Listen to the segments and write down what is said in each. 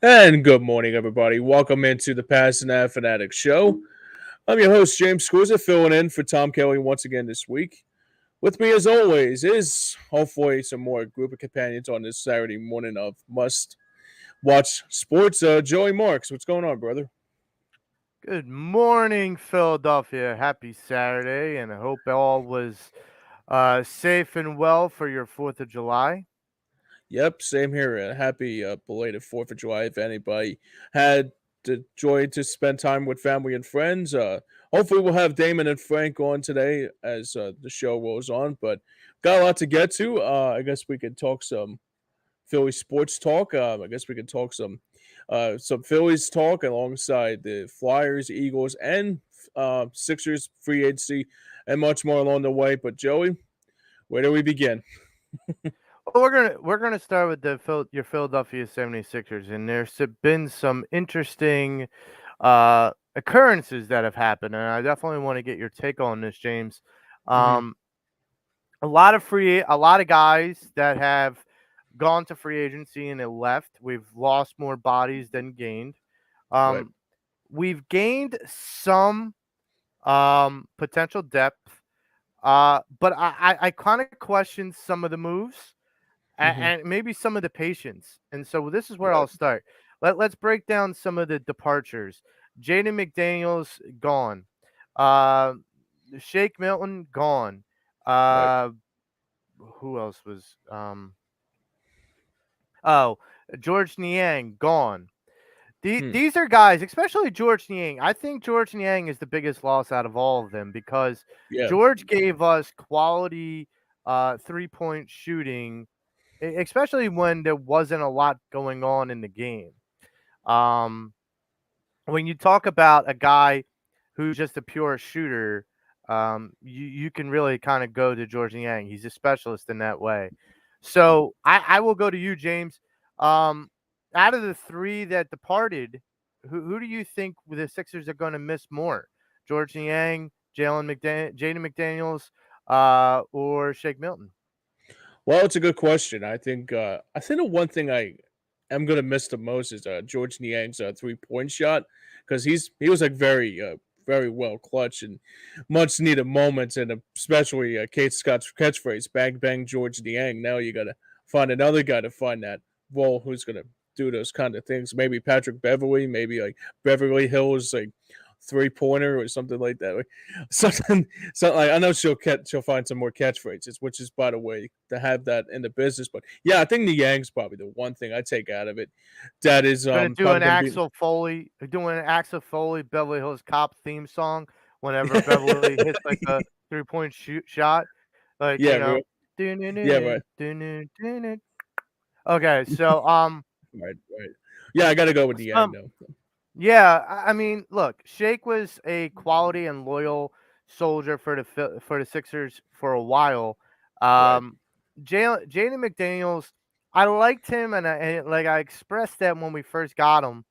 And good morning, everybody. Welcome into the Pattison Ave Phanatics show. I'm your host, James Squizzer, filling in for Tom Kelly once again this week. With me, as always, is hopefully some more group of companions on this Saturday morning of must watch sports. Joey Marks, what's going on, brother? Good morning, Philadelphia. Happy Saturday, and I hope all was safe and well for your 4th of July. Yep, same here. Happy belated 4th of July if anybody had the joy to spend time with family and friends. Hopefully, we'll have Damon and Frank on today as the show rolls on, but got a lot to get to. I guess we could talk some Philly sports talk. I guess we could talk some Phillies talk alongside the Flyers, Eagles, and Sixers free agency and much more along the way. But Joey, where do we begin? Well, we're gonna start with your Philadelphia 76ers, and there's been some interesting occurrences that have happened, and I definitely want to get your take on this, James. Hmm. Um, a lot of guys that have gone to free agency and they left. We've lost more bodies than gained. Right. Um, we've gained some potential depth, but I kind of question some of the moves Hmm. and maybe some of the patience. And so this is where I'll Right. start. Let's break down some of the departures. Jaden McDaniels gone. Uh, Shake Milton gone. Right. Uh, who else was oh, George Niang gone. Hmm. These are guys, especially George Niang. I think George Niang is the biggest loss out of all of them because Yeah. George gave us quality 3-point shooting, especially when there wasn't a lot going on in the game. Um, when you talk about a guy who's just a pure shooter, you can really kind of go to George Niang. He's a specialist in that way. So I will go to you, James. Um, Out of the three that departed, who do you think the Sixers are going to miss more? George Niang, Jaden McDaniels, or Shake Milton? Well, it's a good question. I think the one thing I am gonna miss the most is George Niang's 3 point shot because he was like very well clutch and much needed moments, and especially Kate Scott's catchphrase "Bang bang George Niang." Now you gotta find another guy to find that role who's gonna do those kind of things. Maybe Patrick Beverly, maybe like Beverly Hills like 3 pointer or something like that. Like, something, so like, I know she'll find some more catchphrases, which is by the way to have that in the business. But yeah, I think the Yang's probably the one thing I take out of it. That is Gonna do probably an gonna be Axel Foley Beverly Hills Cop theme song whenever Beverly hits like a 3-point shot, like yeah, real, yeah, right, Okay, so right. Yeah, I got to go with the Yang some though. yeah, I mean, look, Shake was a quality and loyal soldier for for the Sixers for a while. Right. Um, Jaden McDaniels, I liked him, and like I expressed that when we first got him.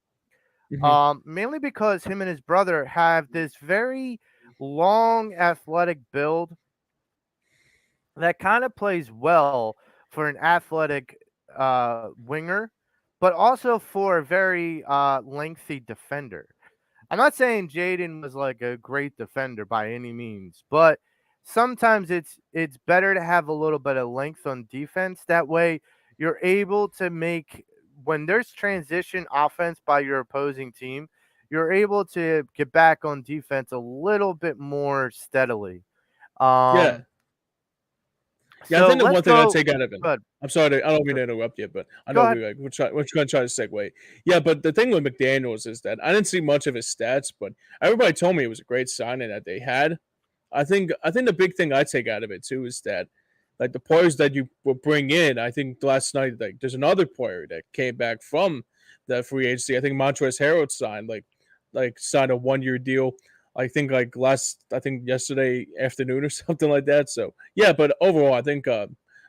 Hmm. Mainly because him and his brother have this very long athletic build that kind of plays well for an athletic winger, but also for a very lengthy defender. I'm not saying Jaden was like a great defender by any means, but sometimes it's better to have a little bit of length on defense. That way you're able to make when there's transition offense by your opposing team, you're able to get back on defense a little bit more steadily. Yeah, Um yeah. I so think the let's one thing I go take out of it. good. I'm sorry, I don't mean Go, to interrupt you, but I go know ahead. we're gonna try to segue. Yeah, but the thing with McDaniel's is that I didn't see much of his stats, but everybody told me it was a great signing that they had. I think the big thing I take out of it too is that like the players that you will bring in. I think last night like there's another player that came back from the free agency. I think Montrezl Harrell signed signed a 1 year deal. I think yesterday afternoon or something like that. So yeah, but overall I think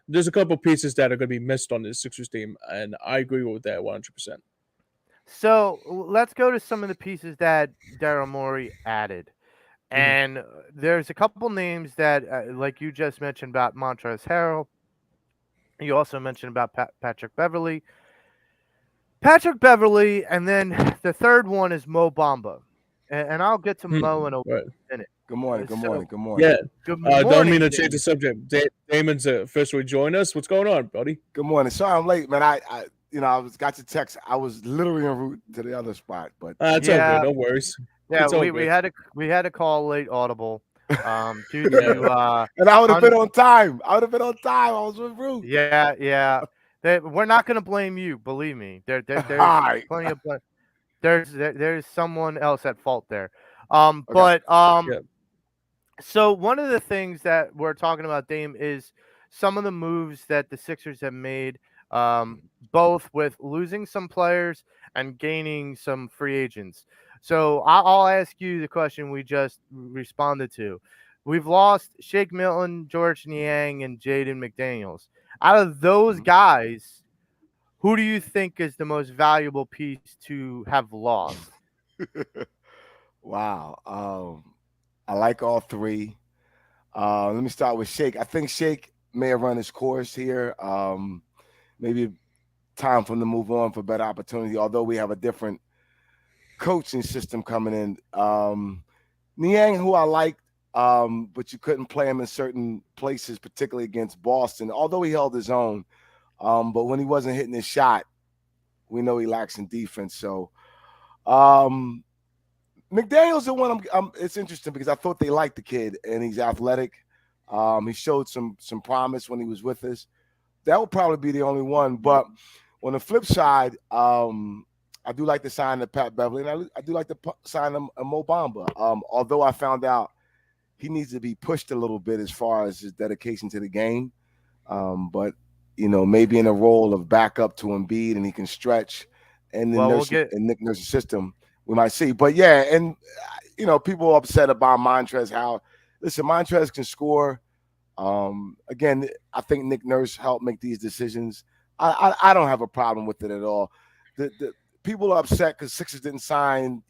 there's a couple pieces that are going to be missed on this Sixers team, and I agree with that 100%. So let's go to some of the pieces that Daryl Morey added. Mm-hmm. And there's a couple names that, like you just mentioned about Montrezl Harrell. You also mentioned about Patrick Beverly. Patrick Beverly, and then the third one is Mo Bamba, and I'll get to Mo in a Right. minute. Good morning. Good So morning. Good morning. Yeah. good Don't mean morning, to change the Damon. subject. Damon's officially joined us. What's going on, buddy? Good morning. Sorry I'm late, man. I got your text. I was literally en route to the other spot, but It's all good. Yeah, No worries. yeah, It's all we good. had to call late audible, due Yeah. to and I would have un- been on time. I would have been on time. I was en route. yeah. We're not gonna blame you, believe me. All There's right. plenty of there's someone else at fault there. Okay. But Yeah. So one of the things that we're talking about, Dame, is some of the moves that the Sixers have made, both with losing some players and gaining some free agents. So I'll ask you the question we just responded to. We've lost Shake Milton, George Niang, and Jaden McDaniels. Out of those Mhm. guys, who do you think is the most valuable piece to have lost? Wow. I like all three. Let me start with Shake. I think Shake may have run his course here. Maybe time for him to move on for better opportunity, although we have a different coaching system coming in. Niang, who I liked, but you couldn't play him in certain places, particularly against Boston, although he held his own. But when he wasn't hitting his shot, we know he lacks in defense. So McDaniel's the one. It's interesting because I thought they liked the kid and he's athletic. He showed some promise when he was with us. That would probably be the only one. But on the flip side, I do like the sign of Pat Beverly, and I do like the sign of Mo Bamba. Although I found out he needs to be pushed a little bit as far as his dedication to the game. But maybe in a role of backup to Embiid, and he can stretch. And then Well, we'll get Nick Nurse's system, we might see. But yeah, and people are upset about Montrez. Listen, Montrez can score. Again, I think Nick Nurse helped make these decisions. I don't have a problem with it at all. The people are upset because Sixers didn't sign,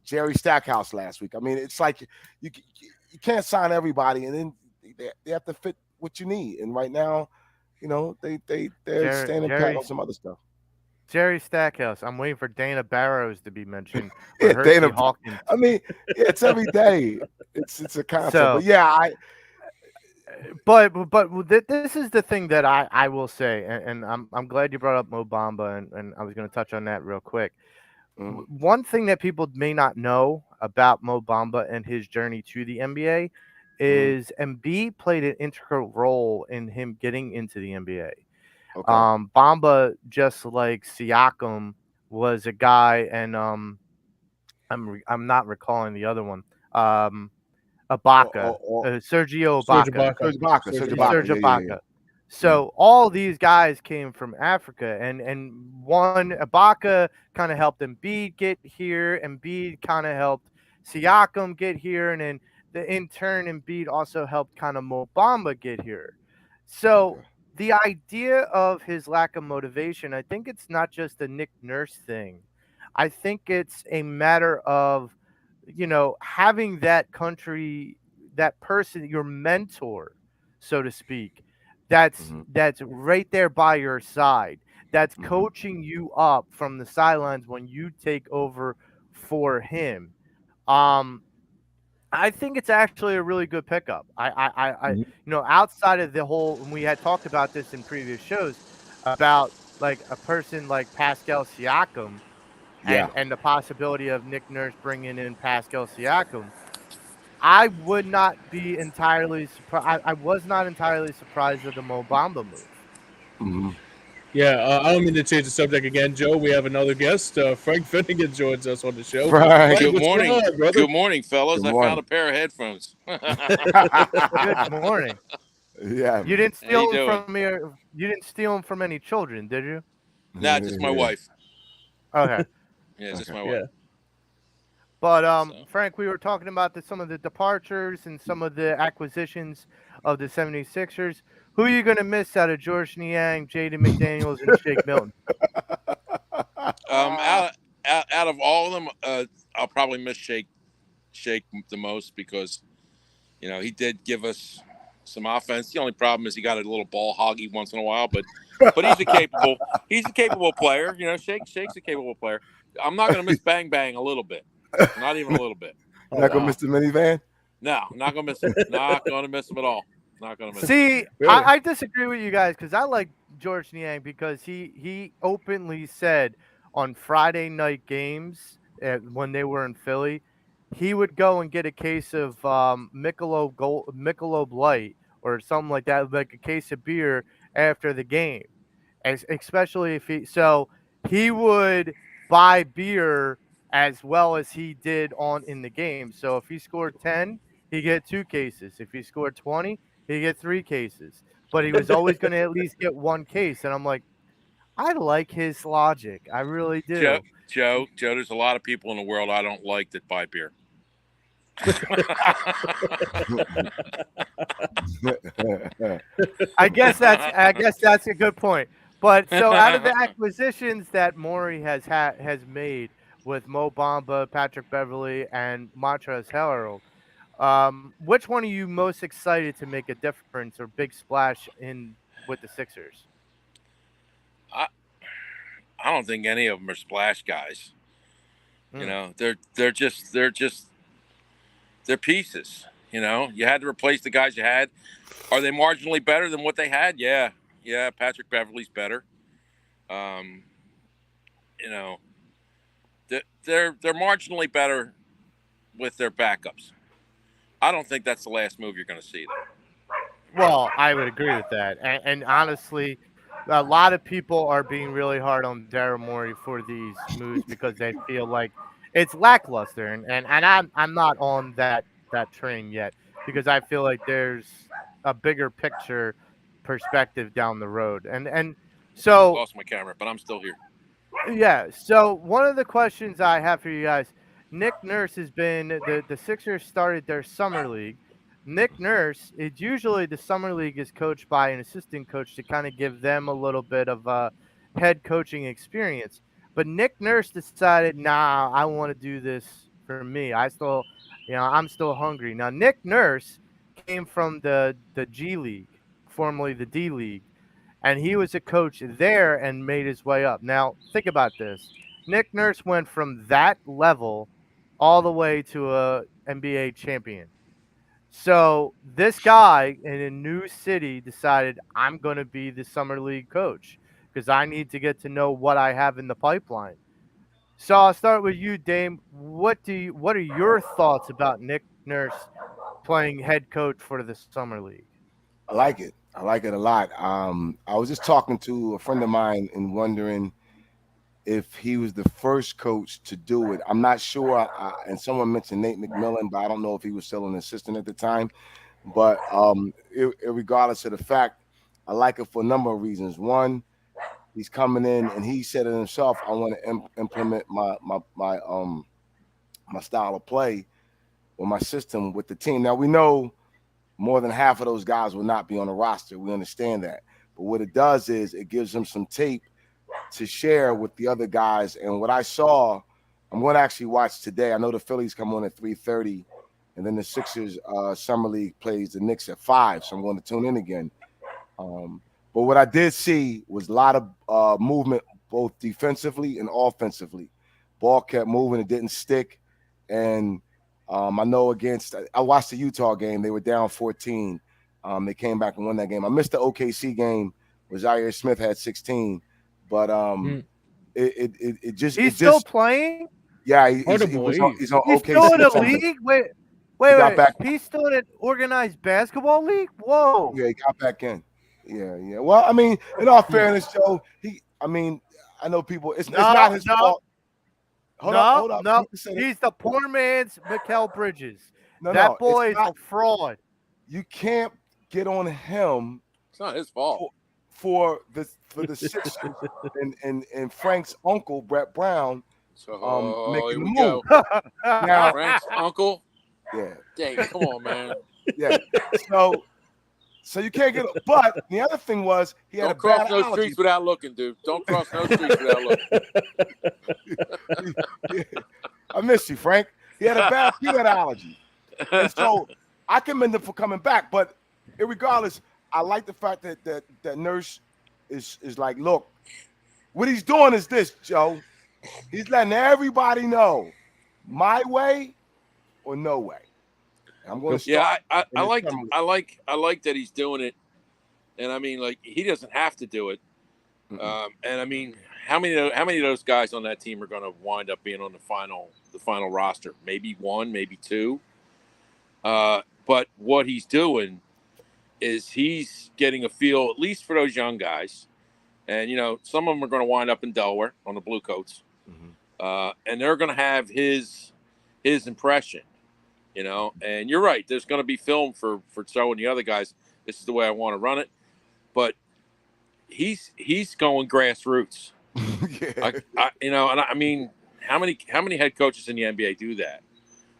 Jerry Stackhouse last week. I mean, it's like you can't sign everybody, and then they have to fit what you need. And right now, they're standing pat on some other stuff. Jerry Stackhouse. I'm waiting for Dana Barrows to be mentioned, or Yeah, Hersey Dana. Hawkins. I mean, yeah, it's every day. It's a concept, So, but yeah, but this is the thing that I will say, and I'm glad you brought up Mo Bamba, and I was going to touch on that real quick. mm, One thing that people may not know about Mo Bamba and his journey to the NBA mm, is Embiid played an integral role in him getting into the NBA. okay. Bamba, just like Siakam, was a guy, and I'm not recalling the other one. Ibaka, Sergio Serge Ibaka. Ibaka. Serge Serge Ibaka. Ibaka. Serge Yeah. Ibaka. Mm, So all these guys came from Africa, and one Ibaka kind of helped Embiid get here. Embiid kind of helped Siakam get here, and then in turn, Embiid also helped kind of Mo Bamba get here. So okay. the idea of his lack of motivation, I think it's not just a Nick Nurse thing. I think it's a matter of having that country, that person, your mentor, so to speak, that's Mm-hmm, that's right there by your side, that's mm-hmm, coaching you up from the sidelines when you take over for him. um I think it's actually a really good pickup. Mhm. Outside of the whole, and we had talked about this in previous shows about like a person like Pascal Siakam, yeah. and the possibility of Nick Nurse bringing in Pascal Siakam. I would not be entirely surprised. I was not entirely surprised of the Mo Bamba move. Mm-hmm. Yeah, I don't mean to change the subject again, Joe. We have another guest. Frank Finnegan joins us on the show. Frank, Frank, Good what's going morning. on, brother? Good morning, fellas. good I found morning. a pair of headphones. Good morning. Yeah, You man. didn't How you steal them doing? from me. You didn't steal them from any children, did you? Nah, just my wife. Okay. Yeah, just Okay. my wife. Yeah. But So Frank, we were talking about some of the departures and some of the acquisitions of the 76ers. Who are you going to miss out of George Niang, Jaden McDaniels, and Shake Milton? out of all of them, I'll probably miss Shake the most because he did give us some offense. The only problem is he got a little ball hoggy once in a while, but but he's a capable player. You know, Shake's a capable player. I'm not going to miss Bang Bang a little bit, not even a little bit. You're not gonna miss the minivan. No, not going to miss him. Not going to miss him at all. Not going to miss him. See, Really? I disagree with you guys because I like George Niang because he openly said on Friday night games when they were in Philly, he would go and get a case of Michelob Light or something like that, like a case of beer after the game, especially if he would buy beer as well as he did in the game. So if he scored 10, he get 2 cases. If he scored 20, he get 3 cases. But he was always going to at least get 1 case. And I'm like, I like his logic. I really do. Joe, there's a lot of people in the world I don't like that buy beer. I guess that's a good point. But so out of the acquisitions that Maury has made with Mo Bamba, Patrick Beverley, and Montrezl Harrell, which one are you most excited to make a difference or big splash in with the Sixers? I don't think any of them are splash guys. You know, they're pieces. You know, you had to replace the guys you had. Are they marginally better than what they had? Yeah. Patrick Beverley's better. You know, they're marginally better with their backups. I don't think that's the last move you're going to see, though. Well, I would agree with that. And honestly, a lot of people are being really hard on Daryl Morey for these moves because they feel like it's lackluster. And I'm not on that train yet because I feel like there's a bigger picture perspective down the road. And so I lost my camera, but I'm still here. Yeah. So one of the questions I have for you guys, Nick Nurse has been the Sixers started their summer league. Nick Nurse, it's usually the summer league is coached by an assistant coach to kind of give them a little bit of a head coaching experience. But Nick Nurse decided, nah, I want to do this for me. I'm still hungry. Now Nick Nurse came from the G League, formerly the D League. And he was a coach there and made his way up. Now, think about this. Nick Nurse went from that level all the way to a NBA champion. So this guy in a new city decided, I'm going to be the summer league coach because I need to get to know what I have in the pipeline. So I'll start with you, Dame. What are your thoughts about Nick Nurse playing head coach for the summer league? I like it. I like it a lot. I was just talking to a friend of mine and wondering if he was the first coach to do it. I'm not sure. And someone mentioned Nate McMillan, but I don't know if he was still an assistant at the time. But regardless of the fact, I like it for a number of reasons. One, he's coming in and he said it himself. I want to implement my style of play or my system with the team. Now we know more than half of those guys will not be on the roster. We understand that. But what it does is it gives them some tape to share with the other guys. And what I saw, I'm going to actually watch today. I know the Phillies come on at 3:30, and then the Sixers Summer League plays the Knicks at 5. So I'm going to tune in again. But what I did see was a lot of movement, both defensively and offensively. Ball kept moving. It didn't stick. And I know I watched the Utah game. They were down 14. They came back and won that game. I missed the OKC game where Zaire Smith had 16. But he's still playing? Yeah, he's on OKC. He's still in a league? Wait. He's still in an organized basketball league? Whoa. Yeah, he got back in. Yeah. Well, I mean, in all fairness, Joe, I know people, it's not his fault. Hold up. No. He's the poor man's Mikal Bridges. That boy is a fraud. You can't get on him. It's not his fault. For the Sixers and Frank's uncle, Brett Brown, making the move. Now, Frank's uncle? Yeah. Dang, come on, man. Yeah. So you can't get – but the other thing was he had Don't cross no streets without looking, dude. Don't cross no streets without looking. I miss you, Frank. He had a bad peanut allergy. And so I commend him for coming back. But regardless, I like the fact that Nurse is like, look, what he's doing is this, Joe. He's letting everybody know my way or no way. I'm going to start. I like that he's doing it, and I mean, like, he doesn't have to do it. And I mean, how many of those guys on that team are going to wind up being on the final roster? Maybe one, maybe two. But what he's doing is he's getting a feel, at least for those young guys. And, you know, some of them are going to wind up in Delaware on the Blue Coats. And they're going to have his impression, you know. And you're right. There's going to be film for showing the other guys, this is the way I want to run it. But he's going grassroots. You know, and I mean, how many head coaches in the NBA do that?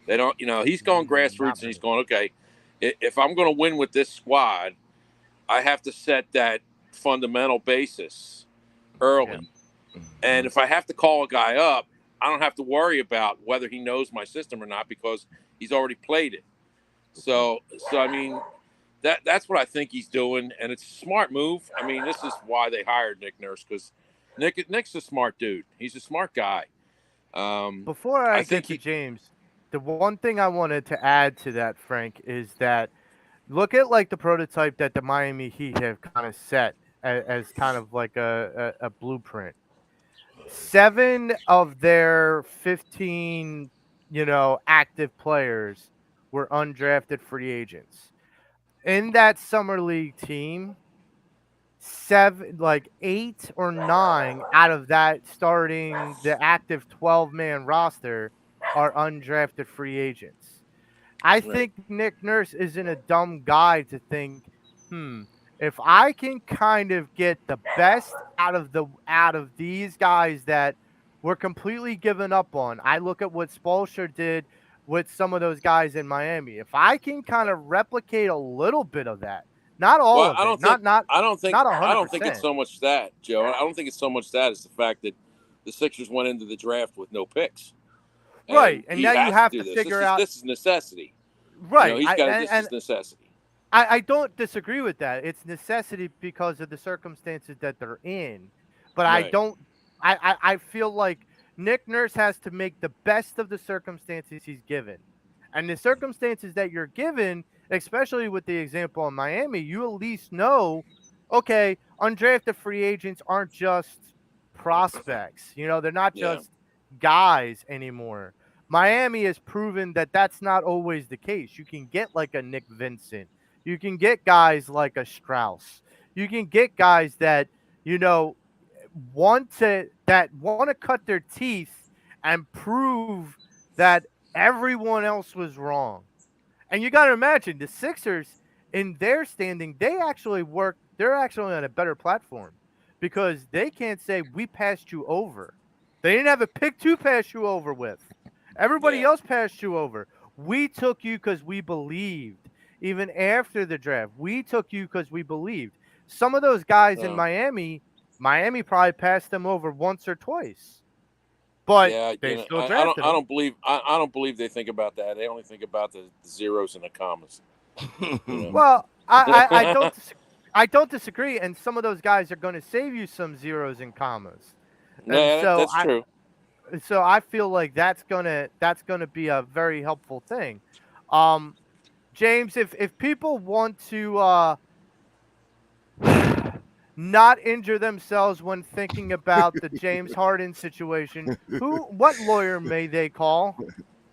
They don't, you know, he's going grassroots and he's going, okay, if I'm going to win with this squad, I have to set that fundamental basis early. And if I have to call a guy up, I don't have to worry about whether he knows my system or not because he's already played it. So I mean, that's what I think he's doing, and it's a smart move. I mean, this is why they hired Nick Nurse, because Nick's a smart dude. He's a smart guy. Before I get to James, the one thing I wanted to add to that, Frank, is that look at like the prototype that the Miami Heat have kind of set as kind of like a blueprint. 7 of their 15, you know, active players were undrafted free agents. In that summer league team, 8 or 9 out of that starting the active 12-man roster are undrafted free agents. I think Nick Nurse isn't a dumb guy to think, if I can kind of get the best out of these guys that we're completely given up on. I look at what Spoelstra did with some of those guys in Miami. If I can kind of replicate a little bit of that, not all of it, I don't think it's so much that, Joe. I don't think it's so much that it's the fact that the Sixers went into the draft with no picks. Right, and now you have to figure out. This is necessity. Right, you know, he's got this is necessity. I don't disagree with that. It's necessity because of the circumstances that they're in. But I feel like Nick Nurse has to make the best of the circumstances he's given. And the circumstances that you're given, especially with the example in Miami, you at least know, okay, undrafted free agents aren't just prospects. You know, they're not just guys anymore. Miami has proven that that's not always the case. You can get like a Nick Vincent. You can get guys like a Strauss. You can get guys that, you know, want to cut their teeth and prove that everyone else was wrong. And you got to imagine the Sixers in their standing, they're actually on a better platform because they can't say we passed you over. They didn't have a pick to pass you over with. Everybody else passed you over. We took you because we believed. Even after the draft, we took you because we believed. Some of those guys in Miami probably passed them over once or twice. But they still drafted them. I don't believe they think about that. They only think about the zeros and the commas. You know? Well, I don't disagree. And some of those guys are going to save you some zeros and commas. That's true. So I feel like that's gonna be a very helpful thing. James, if people want to not injure themselves when thinking about the James Harden situation, what lawyer may they call?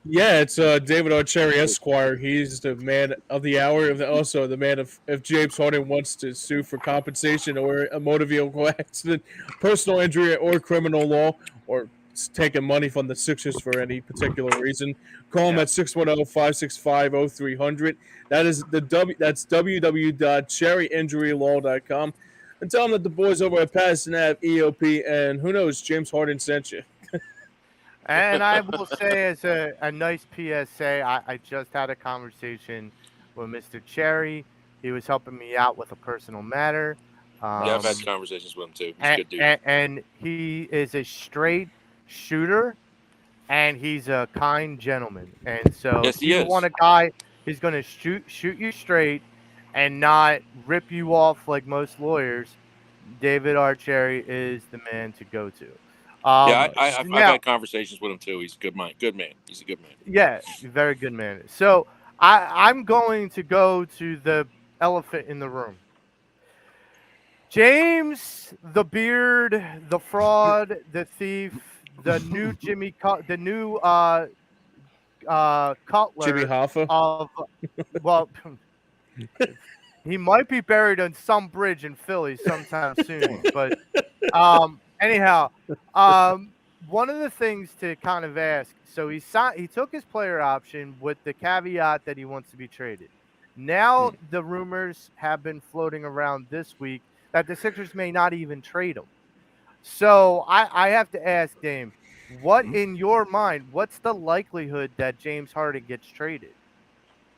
Yeah, it's David Archeri Esquire. He's the man of the hour. Also, the man if James Harden wants to sue for compensation or a motor vehicle accident, personal injury, or criminal law, or taking money from the Sixers for any particular reason, call him at 610-565-0300. That's www.cherryinjurylaw.com, and tell them that the boys over at Pattison Ave EOP, and who knows, James Harden sent you. And I will say, as a nice PSA, I just had a conversation with Mr. Cherry. He was helping me out with a personal matter. I've had conversations with him too. He's a good dude. And he is a straight shooter, and he's a kind gentleman. And so if you want a guy who's going to shoot you straight and not rip you off like most lawyers, David Archerry is the man to go to. Yeah, I've Now, had conversations with him too. He's a good man. Good man. He's a good man. yeah, very good man. So I'm going to go to the elephant in the room. James, the beard, the fraud, the thief, the new the new Jimmy Cutler Hoffa. of, well, he might be buried on some bridge in Philly sometime soon. But anyhow, one of the things to kind of ask. So he took his player option with the caveat that he wants to be traded. Now the rumors have been floating around this week that the Sixers may not even trade him. So I have to ask, Dame, what in your mind, what's the likelihood that James Harden gets traded?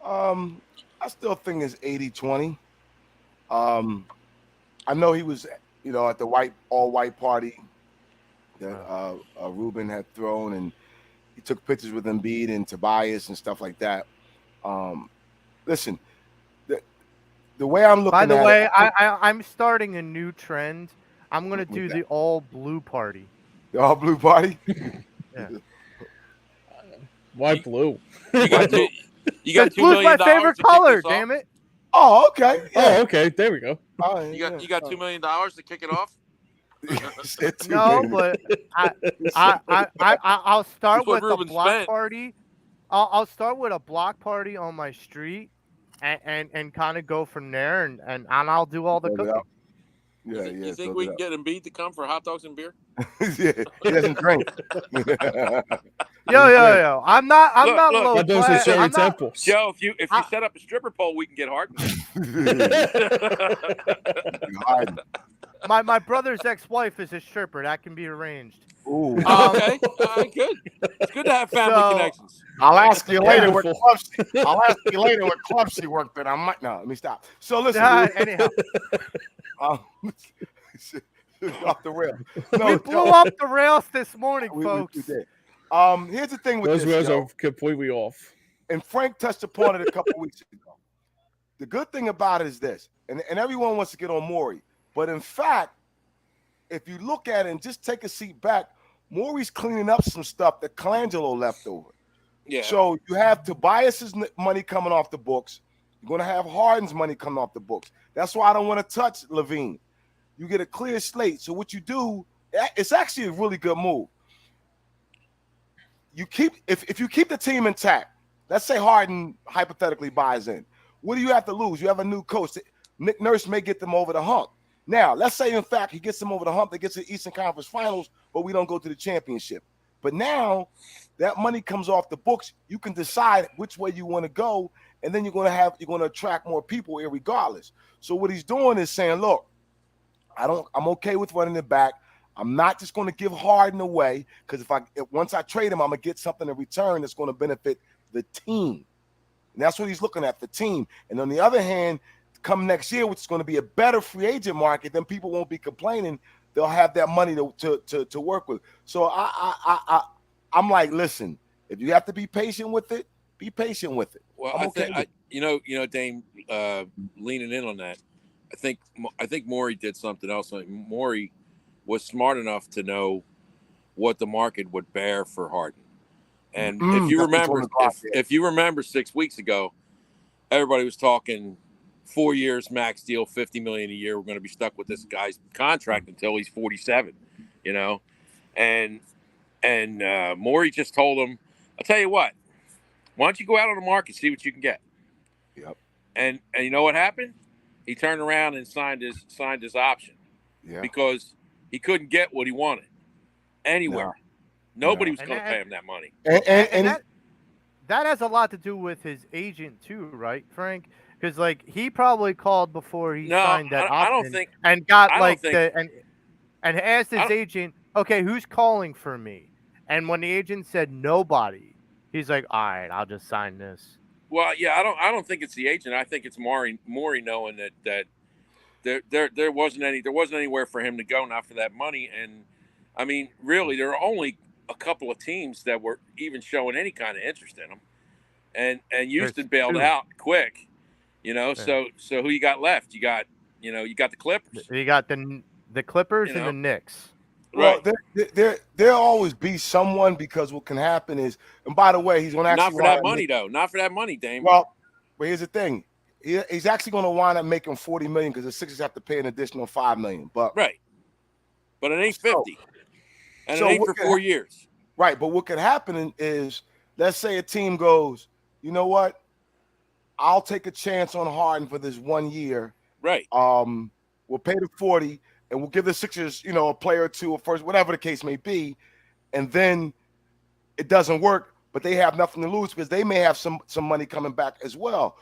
I still think it's 80-20. I know he was, at the all-white party that Ruben had thrown, and he took pictures with Embiid and Tobias and stuff like that. Listen, the way I'm looking By the at way, it, I'm starting a new trend. I'm going to do the all-blue party. the all-blue party. Yeah. Why blue? You got $2 Blue's million my favorite to kick color, this off? damn it. Oh, okay. Oh, okay. There we go. You got $2 million to kick it off? No, but I'll start That's what with a Ruben block spent. party. I'll start with a block party on my street and kind of go from there, and I'll do all the cooking. Yeah, You think we can get Embiid to come for hot dogs and beer? Yeah, he doesn't drink. Yo. I'm not Look, low That those are class. Sherry I'm not, Temples. Joe, if you set up a stripper pole, we can get Harden. my brother's ex-wife is a stripper. That can be arranged. Ooh. Okay, all right, good. It's good to have family connections. I'll ask you later what Wonderful. club she worked at. Let me stop. So listen. Anyhow, Off the rail. we blew up the rails this morning, folks. We did. Here's the thing with Those this, rails yo. are completely off. And Frank touched upon it a couple weeks ago. The good thing about it is this, and everyone wants to get on Morey, but in fact, if you look at it and just take a seat back, Morey's cleaning up some stuff that Colangelo left over. Yeah. So you have Tobias's money coming off the books. You're going to have Harden's money coming off the books. That's why I don't want to touch Levine. You get a clear slate. So what you do, it's actually a really good move. You keep if you keep the team intact, let's say Harden hypothetically buys in. What do you have to lose? You have a new coach. Nick Nurse may get them over the hump. Now, let's say, in fact, he gets them over the hump. They get to the Eastern Conference Finals, but we don't go to the championship. But now that money comes off the books. You can decide which way you want to go, and then you're going to attract more people irregardless. So what he's doing is saying, look, I'm okay with running it back. I'm not just going to give Harden away because once I trade him, I'm going to get something in return that's going to benefit the team. And that's what he's looking at, the team. And on the other hand, come next year, which is going to be a better free agent market, then people won't be complaining. They'll have that money to work with. So I'm like, listen, if you have to be patient with it, be patient with it. Well, Dame, leaning in on that, I think Morey did something else. Morey was smart enough to know what the market would bear for Harden. And if you remember 6 weeks ago, everybody was talking 4 years max deal, $50 million a year. We're going to be stuck with this guy's contract until he's 47, And Morey just told him, I'll tell you what, why don't you go out on the market, see what you can get? Yep. And you know what happened? He turned around and signed his option. Yeah. Because he couldn't get what he wanted anywhere. No. Nobody was going to pay him that money. And that has a lot to do with his agent too, right, Frank? Because he probably called before he signed that option. I don't think, and got and asked his agent, okay, who's calling for me? And when the agent said nobody, he's like, all right, I'll just sign this. Well, yeah, I don't think it's the agent. I think it's Morey knowing that there wasn't anywhere for him to go, not for that money. And I mean, really, there are only a couple of teams that were even showing any kind of interest in him, and Houston bailed out quick. So who you got left? You got the Clippers. You got the The Clippers You and know? the Knicks. Well, Right. there'll always be someone, because what can happen is, and by the way, he's going to Not actually for wind that up money, though. Not for that money, Dame. well, but here's the thing. He's actually going to wind up making $40 million because the Sixers have to pay an additional $5 million. But Right. But it ain't 50. And so it ain't what for could 4 years. right, but what could happen is, let's say a team goes, you know what? I'll take a chance on Harden for this 1 year. Right. We'll pay the 40, and we'll give the Sixers, a player or two, or first, whatever the case may be, and then it doesn't work, but they have nothing to lose because they may have some money coming back as well.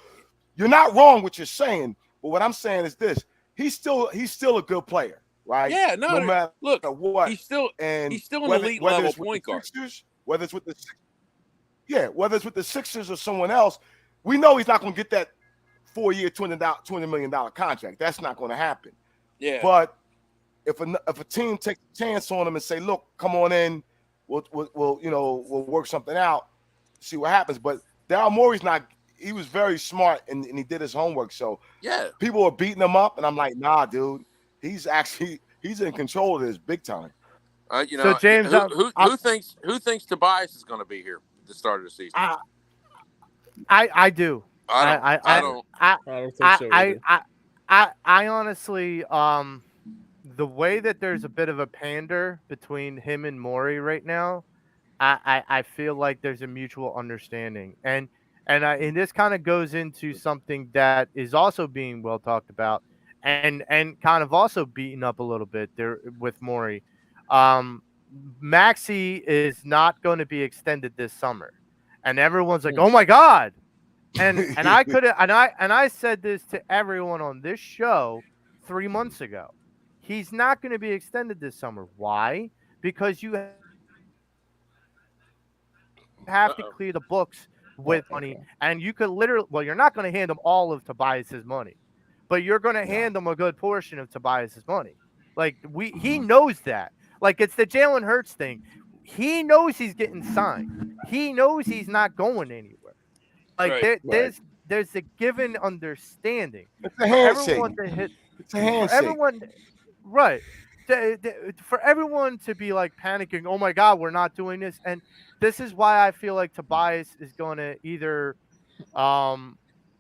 You're not wrong what you're saying, but what I'm saying is this: he's still a good player, right? Yeah, no matter look, what. he's still And an whether elite level it's with point the guard. Sixers, whether it's with the Sixers or someone else, we know he's not going to get that 4-year, $20 million contract. That's not going to happen. Yeah. But if a team takes a chance on him and say, "Look, come on in, we'll work something out, see what happens." But Daryl Morey's not. He was very smart and he did his homework. So Yeah. people are beating him up, and I'm like, nah, dude. He's in control of this big time. So James, who thinks Tobias is going to be here at the start of the season? I do. I don't. I don't think so either. I honestly, the way that there's a bit of a pander between him and Morey right now, I feel like there's a mutual understanding, and this kind of goes into something that is also being well talked about, and kind of also beaten up a little bit there with Morey. Maxey is not going to be extended this summer, and everyone's like, "Oh my God!" And I could have, and I said this to everyone on this show 3 months ago. He's not going to be extended this summer. Why? Because you have to clear the books with money, and you could literally, well, you're not going to hand him all of Tobias's money, but you're going to hand him a good portion of Tobias's money. Like he knows that. Like it's the Jalen Hurts thing. He knows he's getting signed. He knows he's not going anywhere. Like Right. there's a given understanding. It's a handshake. It's a handshake. For everyone, right? For everyone to be like panicking, oh my God, we're not doing this, and this is why I feel like Tobias is going to either,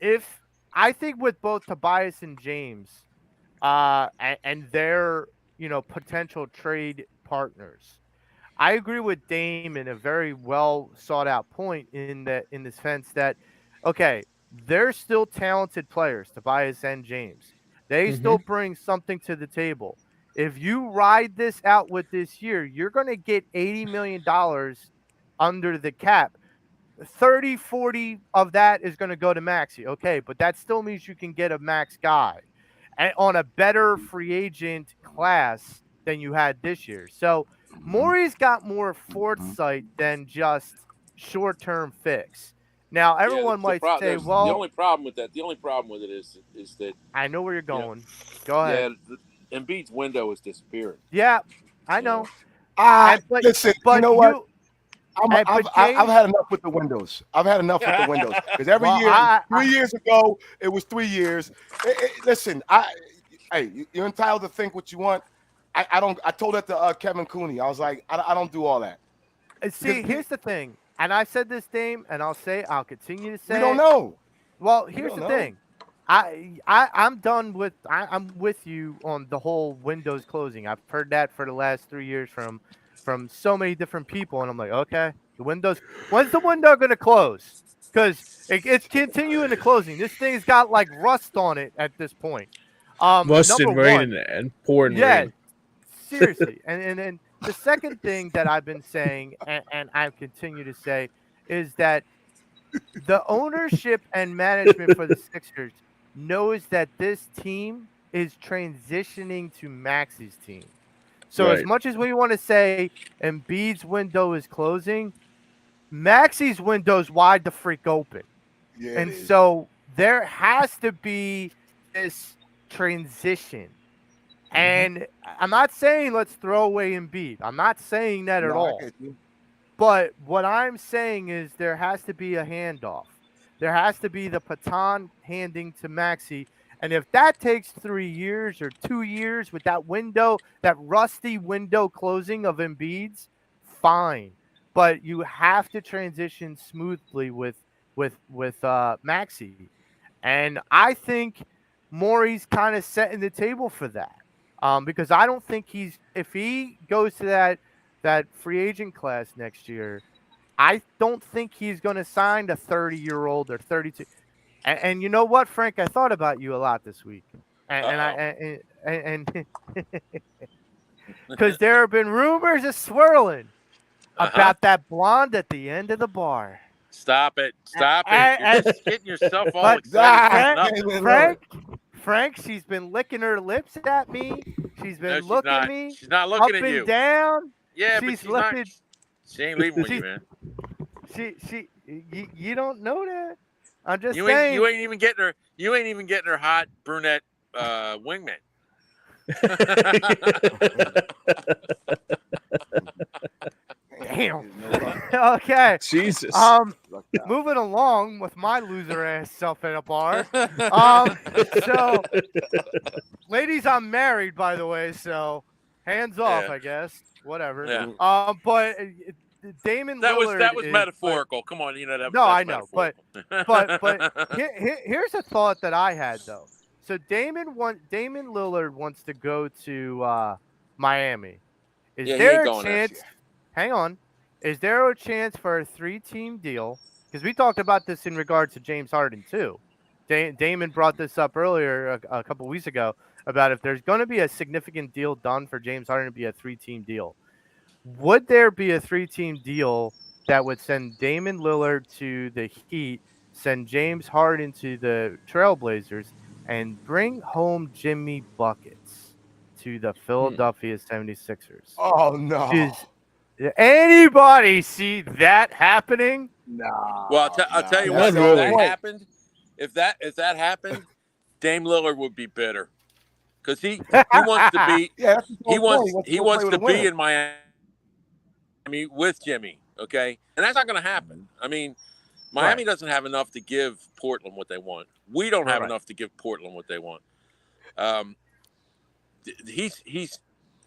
if I think with both Tobias and James, and their potential trade partners. I agree with Dame in a very well sought out point in the sense that, okay, they're still talented players, Tobias and James. They still bring something to the table. If you ride this out with this year, you're going to get $80 million under the cap. 30, 40 of that is going to go to Maxey. Okay, but that still means you can get a max guy and on a better free agent class than you had this year. So Morey's got more foresight than just short-term fix. Now, everyone might say, well, the only problem with it is that I know where you're going. Go ahead. Yeah, Embiid's window is disappearing. Yeah, I know. Listen, you know what? I've had enough with the windows. I've had enough with the windows because every year, 3 years ago, it was 3 years. Listen, you're entitled to think what you want. I don't. I told that to Kevin Cooney. I was like, I don't do all that. See, here's the thing, and I said this, Dame, and I'll continue to say. We don't know. Well, here's the thing. I'm done with. I'm with you on the whole windows closing. I've heard that for the last 3 years from so many different people, and I'm like, okay, when's the window going to close? Because it's continuing to closing. This thing's got like rust on it at this point. Rust and rain and pouring rain. Seriously. and then the second thing that I've been saying, and I continue to say, is that the ownership and management for the Sixers knows that this team is transitioning to Maxey's team. So as much as we want to say Embiid's window is closing, Maxey's window's wide the freak open. Yeah, and so there has to be this transition. And I'm not saying let's throw away Embiid. I'm not saying that at all. But what I'm saying is there has to be a handoff. There has to be the baton handing to Maxey. And if that takes 3 years or 2 years with that window, that rusty window closing of Embiid's, fine. But you have to transition smoothly with Maxey. And I think Morey's kind of setting the table for that. Because I don't think if he goes to that free agent class next year, I don't think he's going to sign a 30-year-old or 32. And you know what, Frank? I thought about you a lot this week, and because there have been rumors of swirling about that blonde at the end of the bar. Stop it! Stop it! You're just getting yourself all excited. Frank, she's been licking her lips at me. She's been looking at me. She's not looking up at you. And down. Yeah, she's but not. She ain't leaving with you, man. You don't know that. I'm just saying. You ain't even getting her. You ain't even getting her hot brunette wingman. Damn. Okay. Jesus. Moving along with my loser ass self at a bar. So, ladies, I'm married, by the way. So, hands off, I guess. Whatever. Yeah. But Damon Lillard that was metaphorical. Come on, you know that. No, I know, but here's a thought that I had though. So Damon Lillard wants to go to Miami. Is there a chance? Hang on. Is there a chance for a 3-team deal? Because we talked about this in regards to James Harden too. Damon brought this up earlier a couple weeks ago about if there's going to be a significant deal done for James Harden to be a 3-team deal. Would there be a 3-team deal that would send Damon Lillard to the Heat, send James Harden to the Trailblazers, and bring home Jimmy Buckets to the Philadelphia 76ers? Oh, no. Does anybody see that happening? No. Well, I'll tell you what. If that happened, Dame Lillard would be bitter because he wants to be he wants to be in Miami with Jimmy. Okay, and that's not going to happen. I mean, Miami doesn't have enough to give Portland what they want. We don't have enough to give Portland what they want.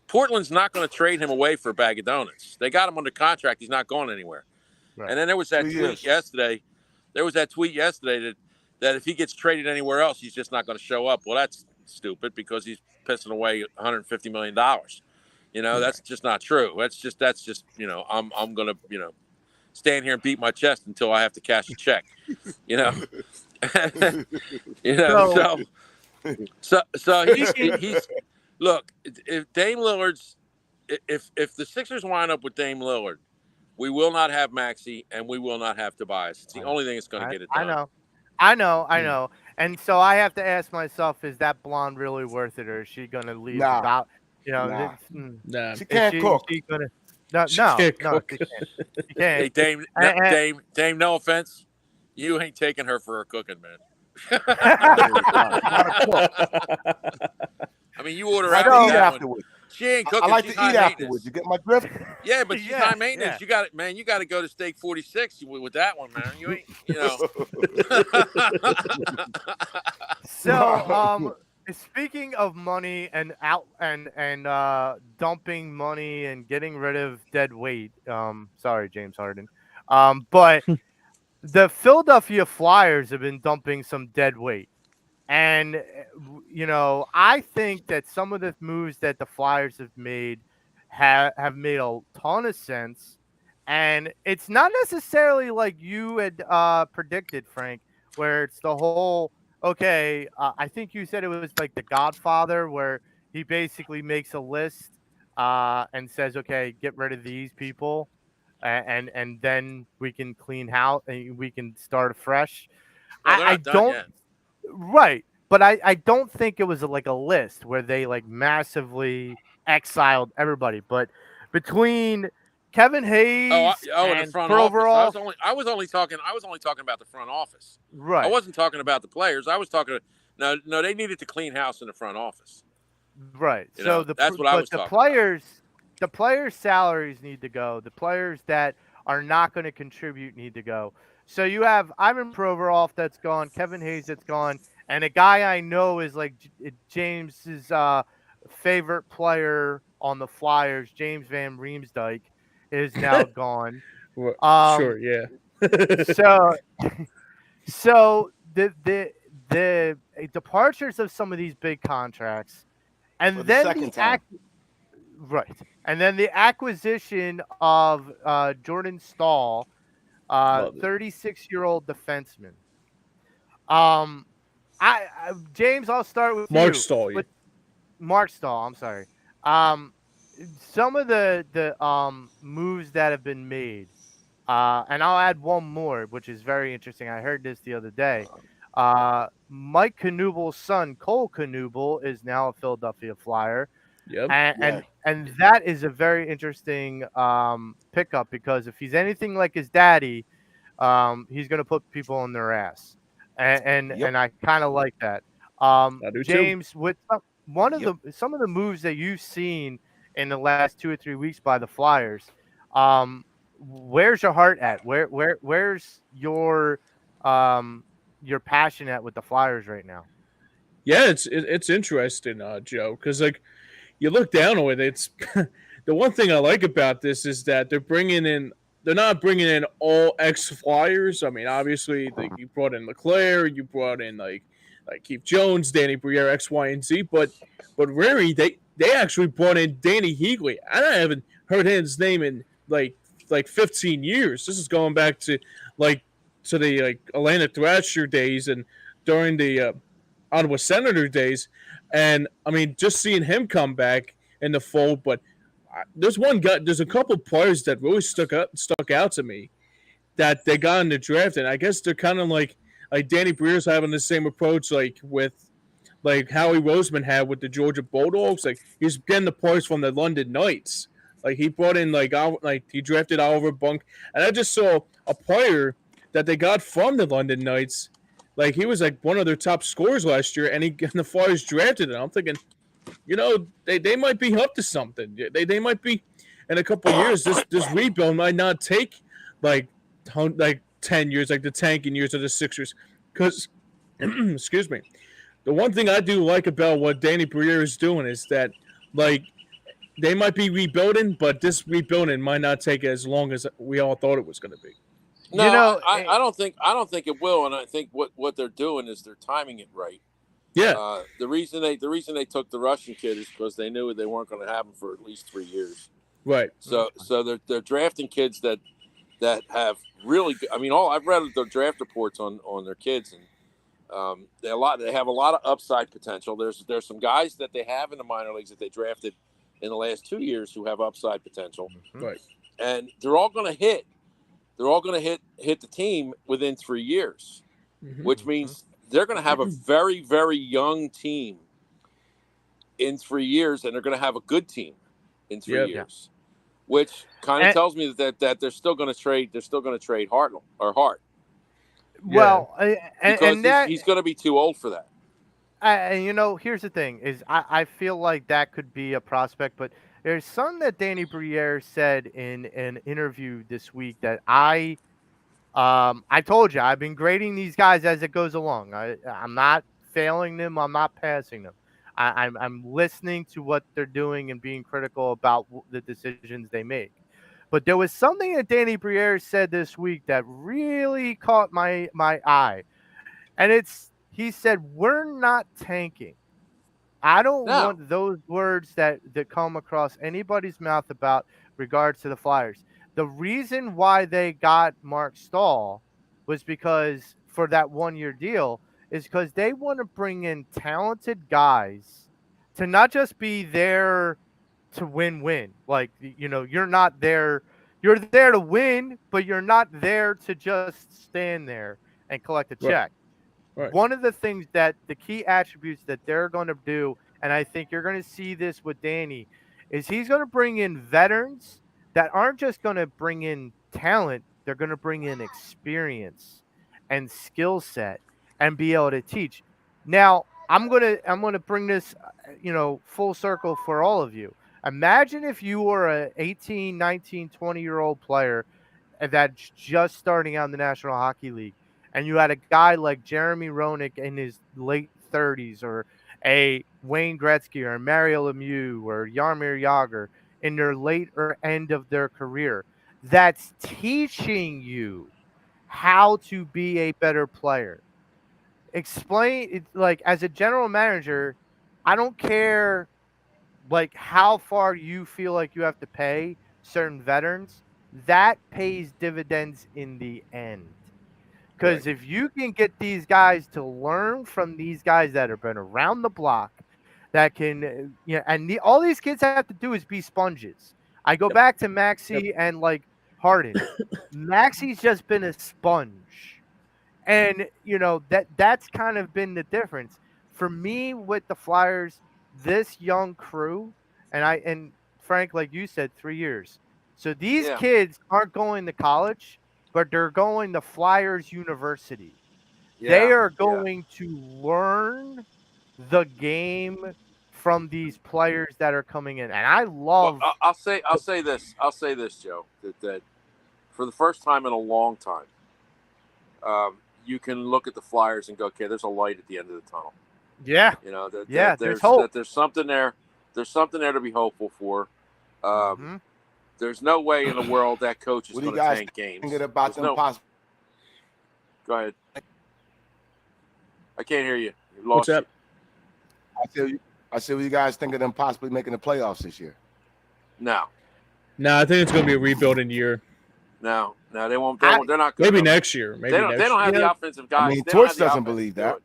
Portland's not going to trade him away for a bag of donuts. They got him under contract. He's not going anywhere. Right. And then there was that tweet yesterday. That if he gets traded anywhere else, he's just not going to show up. Well, that's stupid because he's pissing away $150 million. You know, that's just not true. That's just I'm going to, stand here and beat my chest until I have to cash a check, So he's look, if Dame Lillard's if the Sixers wind up with Dame Lillard, we will not have Maxey and we will not have Tobias. It's the only thing that's going to get it done. I know. And so I have to ask myself, is that blonde really worth it, or is she going to leave without, Nah. She can't cook. She can't cook. She can't. Hey, Dame, no offense. You ain't taking her for her cooking, man. I mean, you order out to eat afterwards. She ain't cooking. I like to eat afterwards. You get my drift? Yeah, but she's high maintenance. Yeah. You got it, man. You got to go to Steak 46 with that one, man. You ain't, So, speaking of money and dumping money and getting rid of dead weight. Sorry, James Harden. But the Philadelphia Flyers have been dumping some dead weight. And, I think that some of the moves that the Flyers have made have made a ton of sense. And it's not necessarily like you had predicted, Frank, where it's the whole, I think you said it was like The Godfather, where he basically makes a list and says, okay, get rid of these people. And then we can clean house and we can start afresh. Well, I don't. Yet. Right. But I don't think it was like a list where they like massively exiled everybody. But between Kevin Hayes and the front overall, office. I was only talking about the front office. Right. I wasn't talking about the players. I was talking. No, they needed to clean house in the front office. Right. That's what I was talking about. The players' salaries need to go. The players that are not going to contribute need to go. So you have Ivan Provorov that's gone, Kevin Hayes that's gone, And a guy I know is like James's favorite player on the Flyers, James Van Riemsdyk, is now gone. Sure, yeah. So so the departures of some of these big contracts, and For the then second time. right, and then the acquisition of Jordan Stahl, Love it. 36-year-old defenseman. Um, James, I'll start with Mark you. Stahl, yeah. But Mark Stahl, I'm sorry. Some of the moves that have been made, and I'll add one more, which is very interesting. I heard this the other day. Mike Knubel's son, Cole Knubel, is now a Philadelphia Flyer. Yep. And that is a very interesting pickup, because if he's anything like his daddy, he's going to put people on their ass, and I kind of like that. I do James, too. with some of the moves that you've seen in the last 2 or 3 weeks by the Flyers, where's your heart at? Where's your passion at with the Flyers right now? Yeah, it's interesting, Joe, because like you look down on it. It's the one thing I like about this is that they're not bringing in all ex Flyers. I mean, obviously, like you brought in LeClaire, you brought in like Keith Jones, Danny Briere, X, Y, and Z, but really they actually brought in Danny Heagley. I haven't heard his name in like 15 years. This is going back to like the Atlanta Thrasher days and during the Ottawa Senator days. And I mean, just seeing him come back in the fold, but there's a couple players that really stuck out to me that they got in the draft, and I guess they're kind of like Danny Brier's having the same approach like with like Howie Roseman had with the Georgia Bulldogs. Like he's getting the players from the London Knights. Like he brought in he drafted Oliver Bunk, and I just saw a player that they got from the London Knights. Like he was like one of their top scorers last year, and the Flyers drafted it. I'm thinking, they might be up to something. They might be in a couple of years. This rebuild might not take like 10 years, like the tanking years of the Sixers. Because, excuse me, the one thing I do like about what Danny Briere is doing is that like they might be rebuilding, but this rebuilding might not take as long as we all thought it was going to be. No, I don't think it will, and I think what they're doing is they're timing it right. Yeah. The reason they took the Russian kid is because they knew they weren't going to have him for at least 3 years. Right. So they're drafting kids that have really good, I mean, I've read the draft reports on their kids, and they have a lot of upside potential. There's some guys that they have in the minor leagues that they drafted in the last 2 years who have upside potential. Right. And they're all going to hit. They're all going to hit the team within 3 years, which means they're going to have a very, very young team in 3 years, and they're going to have a good team in 3 years, which kind of tells me that they're still going to trade. They're still going to trade Hart. Well, because he's going to be too old for that. And here's the thing: is I feel like that could be a prospect, but there's something that Danny Briere said in an interview this week that I told you I've been grading these guys as it goes along. I'm not failing them. I'm not passing them. I'm listening to what they're doing and being critical about the decisions they make. But there was something that Danny Briere said this week that really caught my eye, and he said, "We're not tanking." I don't want those words that come across anybody's mouth about regards to the Flyers. The reason why they got Mark Stahl was because for that 1-year deal is because they want to bring in talented guys to not just be there to win. Like, you're not there. You're there to win, but you're not there to just stand there and collect a check. Right. One of the things that the key attributes that they're going to do, and I think you're going to see this with Danny, is he's going to bring in veterans that aren't just going to bring in talent. They're going to bring in experience and skill set and be able to teach. Now, I'm going to bring this, full circle for all of you. Imagine if you were a 18, 19, 20-year-old player that's just starting out in the National Hockey League, and you had a guy like Jeremy Roenick in his late 30s, or a Wayne Gretzky or Mario Lemieux or Jaromir Jagr in their later end of their career, that's teaching you how to be a better player. Explain it, like, as a general manager, I don't care like how far you feel like you have to pay certain veterans, that pays dividends in the end. Because if you can get these guys to learn from these guys that have been around the block, that can, and all these kids have to do is be sponges. I go back to Maxi and like Harden. Maxi's just been a sponge, and that's kind of been the difference for me with the Flyers. This young crew, and Frank, like you said, 3 years. So these Yeah. kids aren't going to college, but they're going to Flyers University. They Yeah, are going to learn the game from these players that are coming in, and I love. Well, I'll say this, Joe, that for the first time in a long time, you can look at the Flyers and go, okay, there's a light at the end of the tunnel. Yeah, there's hope. There's something there. There's something there to be hopeful for. There's no way in the world that coach is going to tank games. About them possible. Go ahead. I can't hear you. What's up? I said, what you guys think of them possibly making the playoffs this year? No, I think it's going to be a rebuilding year. No, they won't. They're not good. Maybe next year. They don't have the offensive guys. I mean, Torch doesn't believe that.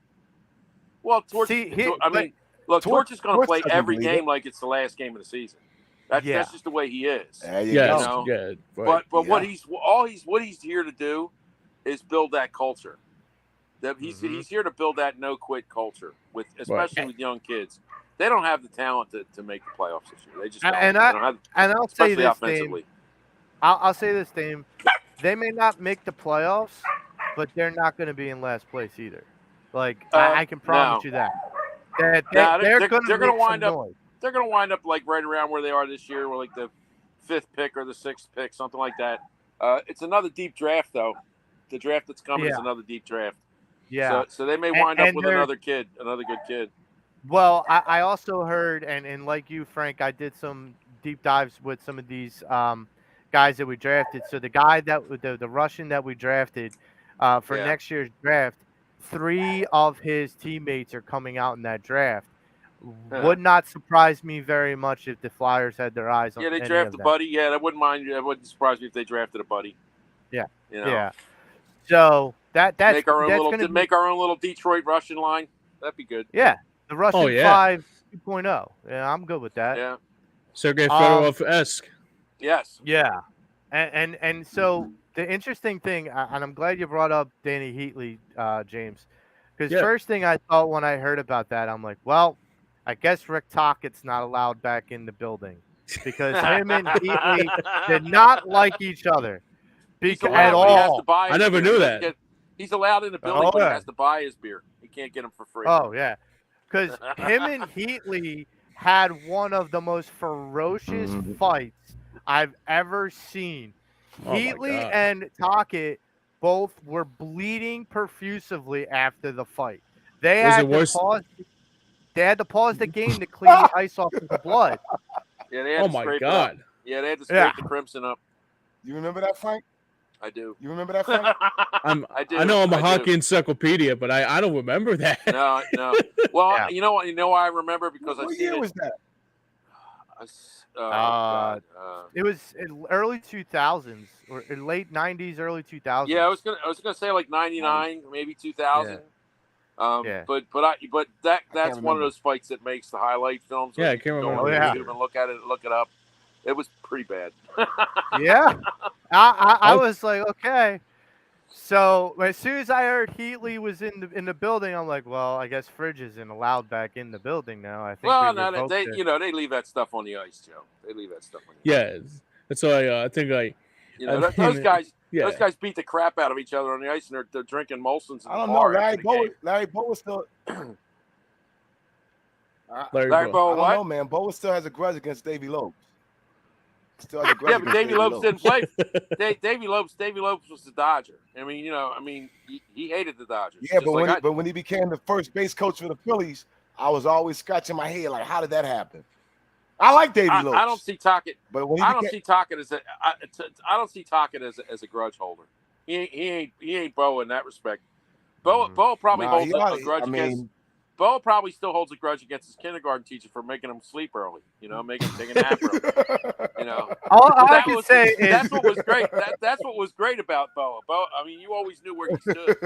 Well, Torch. Look, Torch is going to play every game like it's the last game of the season. That's just the way he is. Good. But what he's here to do is build that culture. That he's here to build that no quit culture especially with young kids. They don't have the talent to make the playoffs this year. They just don't. I'll say this, offensively. Dame. I'll say this, Dame. They may not make the playoffs, but they're not going to be in last place either. Like I can promise you that. They're going to wind up. Noise. They're going to wind up like right around where they are this year, or like the 5th pick or the 6th pick, something like that. It's another deep draft, though. The draft that's coming is another deep draft. Yeah. So they may wind up with another good kid. Well, I also heard, and like you, Frank, I did some deep dives with some of these guys that we drafted. So the guy the Russian that we drafted for next year's draft, 3 of his teammates are coming out in that draft. Would not surprise me very much if the Flyers had their eyes on. Yeah, they drafted a buddy. Yeah, that wouldn't surprise me if they drafted a buddy. Yeah. Yeah. So that's make our own little Detroit Russian line. That'd be good. Yeah, the Russian 5 2.0. Yeah, I'm good with that. Yeah. Sergei Fedorov-esque. Yes. Yeah, and so the interesting thing, and I'm glad you brought up Danny Heatley, James, because first thing I thought when I heard about that, I'm like, well, I guess Rick Tockett's not allowed back in the building because him and Heatley did not like each other. At all. I never knew that. He's allowed in the building, but he has to buy his beer. He can't get them for free. Oh, yeah. Because him and Heatley had one of the most ferocious fights I've ever seen. Heatley and Tocchet both were bleeding profusely after the fight. They had to pause the game to clean the ice off of the blood. Yeah, they had to scrape it up. Yeah, they had to scrape the crimson up. You remember that, Frank? I do. You remember that, Frank? I do. I know I'm a hockey encyclopedia, but I don't remember that. No. Well, you know what? You know why I remember because I seen it. What year was that? It was in early 2000s or in late 90s, early 2000s. Yeah, I was gonna say like 99, maybe 2000. But that's one of those fights that makes the highlight films. Yeah, I can't remember. YouTube and look it up. It was pretty bad. Yeah, I was like, okay. So as soon as I heard Heatley was in the building, I'm like, well, I guess Fridge isn't allowed back in the building now. I think. Well, no, they leave that stuff on the ice, Joe. They leave that stuff on the ice. Yeah, that's why I think those guys beat the crap out of each other on the ice, and they're drinking Molson's. I don't know. Larry Bow was still. Larry Bow, I don't know, man. Bow still has a grudge against Davey Lopes. Still has a grudge Yeah, but against Davy Lopes didn't Lopes. play. Davy Lopes was the Dodger. I mean, he hated the Dodgers. Yeah, just but like when he became the first base coach for the Phillies, I was always scratching my head like, how did that happen? I like Davy Lopes. I don't see Tockett. But when I don't see Tockett as a grudge holder. He ain't Bo in that respect. Bo probably holds a grudge against. Bo probably still holds a grudge against his kindergarten teacher for making him sleep early. Making him take a nap early. All I can say is that's what was great. That's what was great about Bo. I mean, you always knew where he stood.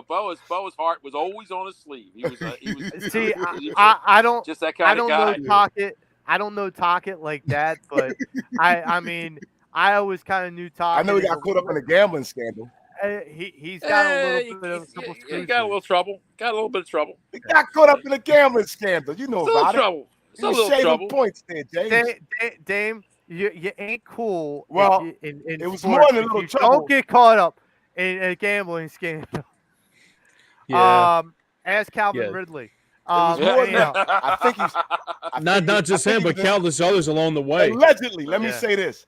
Bo's heart was always on his sleeve. He was. See, I don't just that kind of guy. I don't know Tockett like that, but I mean, I always kind of knew Tockett. I know he got caught up in a gambling scandal. He's got a little bit of he got a little trouble. Got a little bit of trouble. He got caught up in a gambling scandal. You know about it. It's a little trouble. Points there, James. Dame, you ain't cool. Well, in it was sports, more than a little trouble. Don't get caught up in a gambling scandal. Yeah. Ask Calvin Ridley. I think he's not just him, but countless others along the way. Allegedly, let me say this.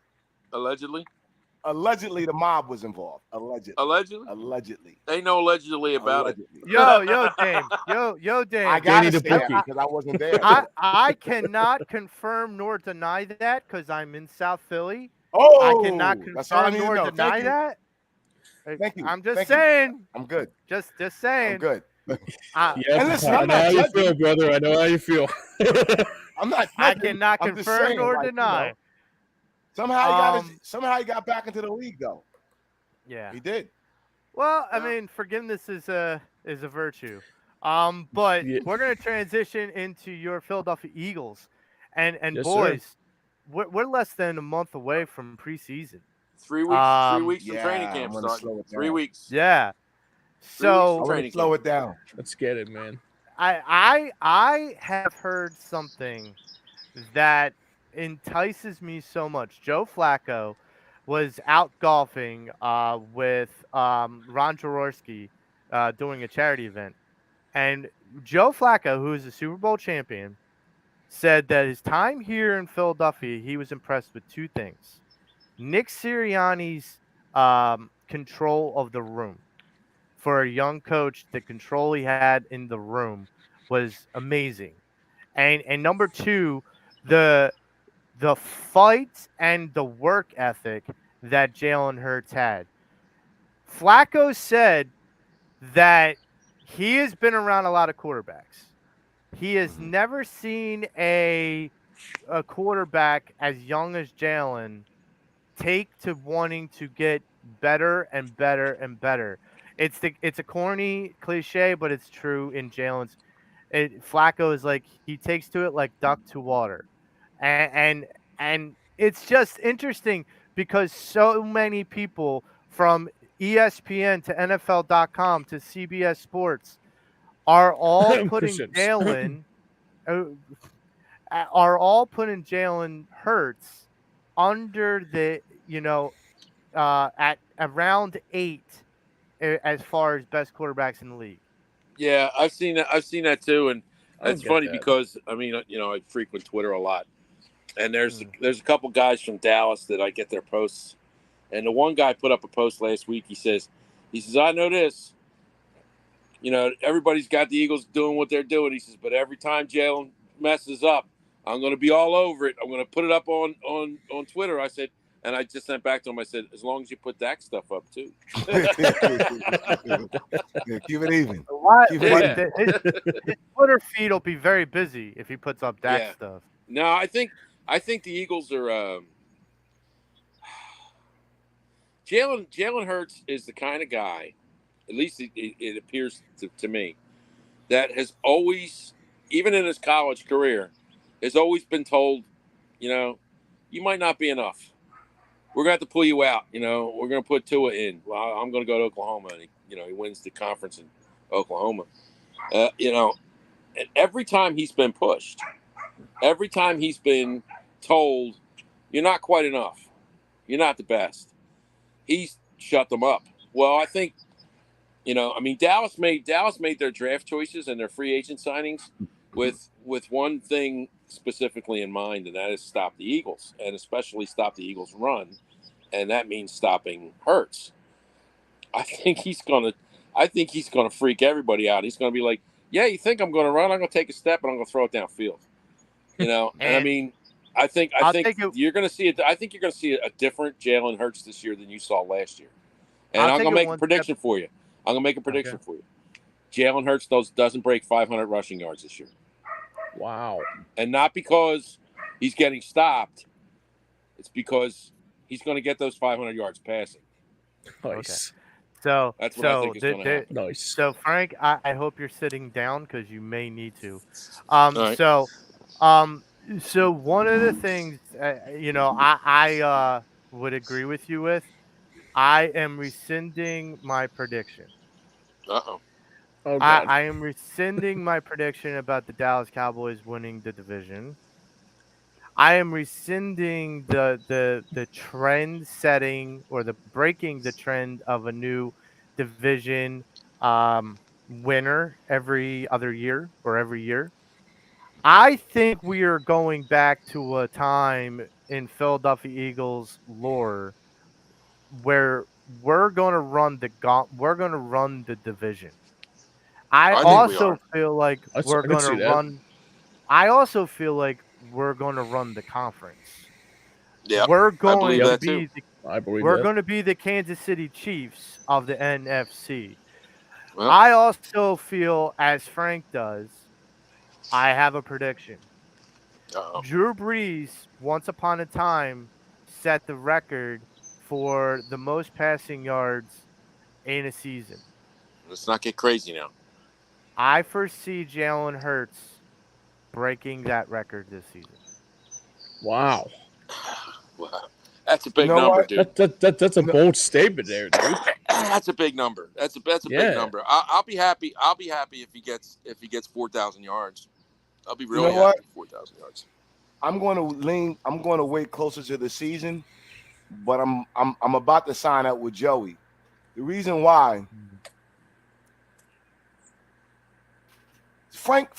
Allegedly, the mob was involved. Allegedly. Ain't no allegedly about it. Yo, Dame. I gotta say that because I wasn't there. I cannot confirm nor deny that because I'm in South Philly. Oh, I cannot confirm nor deny that. Thank you. I'm just saying. I'm good. Just saying. I'm good. And listen, I know how you feel, brother. I know how you feel. I'm not. I cannot confirm nor deny. Somehow he got back into the league, though. Yeah, he did. Well, I mean, forgiveness is a virtue. But we're gonna transition into your Philadelphia Eagles, and yes, boys, we're less than a month away from preseason. 3 weeks. 3 weeks from training camp starting. 3 weeks. Yeah. So slow it down. Let's get it, man. I have heard something that entices me so much. Joe Flacco was out golfing with Ron Jaworski doing a charity event. And Joe Flacco, who is a Super Bowl champion, said that his time here in Philadelphia, he was impressed with two things. Nick Sirianni's control of the room. For a young coach, the control he had in the room was amazing. And number two, the fight and the work ethic that Jalen Hurts had. Flacco said that he has been around a lot of quarterbacks. He has never seen a quarterback as young as Jalen take to wanting to get better and better and better. It's a corny cliche, but it's true in Jalen's. Flacco is like he takes to it like duck to water, and it's just interesting because so many people from ESPN to NFL.com to CBS Sports are all putting Jalen Hurts under the at around 8 as far as best quarterbacks in the league. Yeah, I've seen that too, and it's funny because I mean, I frequent Twitter a lot, and there's a couple guys from Dallas that I get their posts, and the one guy put up a post last week. He says, I know this. Everybody's got the Eagles doing what they're doing. He says, but every time Jalen messes up, I'm going to be all over it. I'm going to put it up on Twitter. I said. And I just sent back to him. I said, as long as you put Dak stuff up, too. Keep it even. His Twitter feed will be very busy if he puts up Dak stuff. No, I think the Eagles are Jalen Hurts is the kind of guy, at least it appears to me, that has always, even in his college career, has always been told, you might not be enough. We're going to have to pull you out. We're going to put Tua in. Well, I'm going to go to Oklahoma. And he wins the conference in Oklahoma. And every time he's been pushed, every time he's been told, you're not quite enough. You're not the best. He's shut them up. Well, I think, Dallas made their draft choices and their free agent signings with one thing specifically in mind, and that is stop the Eagles, and especially stop the Eagles' run, and that means stopping Hurts. I think he's gonna freak everybody out. He's gonna be like, "Yeah, you think I'm gonna run? I'm gonna take a step and I'm gonna throw it downfield." You know, and I mean, I think you're gonna see it. I think you're gonna see a different Jalen Hurts this year than you saw last year. And I'm gonna make a prediction for you. I'm gonna make a prediction for you. Jalen Hurts doesn't break 500 rushing yards this year. Wow. And not because he's getting stopped. It's because he's going to get those 500 yards passing. Nice. Okay. So that's what I think is going to happen. Nice. So Frank, I hope you're sitting down because you may need to. Right. So one of the things I would agree with you with. I am rescinding my prediction. Uh-oh. Oh, God. I am rescinding my prediction about the Dallas Cowboys winning the division. I am rescinding the trend setting or the breaking the trend of a new division winner every other year or every year. I think we are going back to a time in Philadelphia Eagles lore where we're going to run the division. I also feel like we're going to run. I also feel like we're going to run the conference. Yeah, we're going I believe to that be. too. We're going to be the Kansas City Chiefs of the NFC. Well, I also feel, as Frank does, I have a prediction. Drew Brees, once upon a time, set the record for the most passing yards in a season. Let's not get crazy now. I foresee Jalen Hurts breaking that record this season. Wow. Wow. That's a big number, dude. That's a bold statement there, dude. That's a big number. That's a big number. I'll be happy. I'll be happy if he gets 4,000 yards. I'll be really happy with 4,000 yards. I'm going to wait closer to the season, but I'm about to sign up with Joey. The reason why, Frank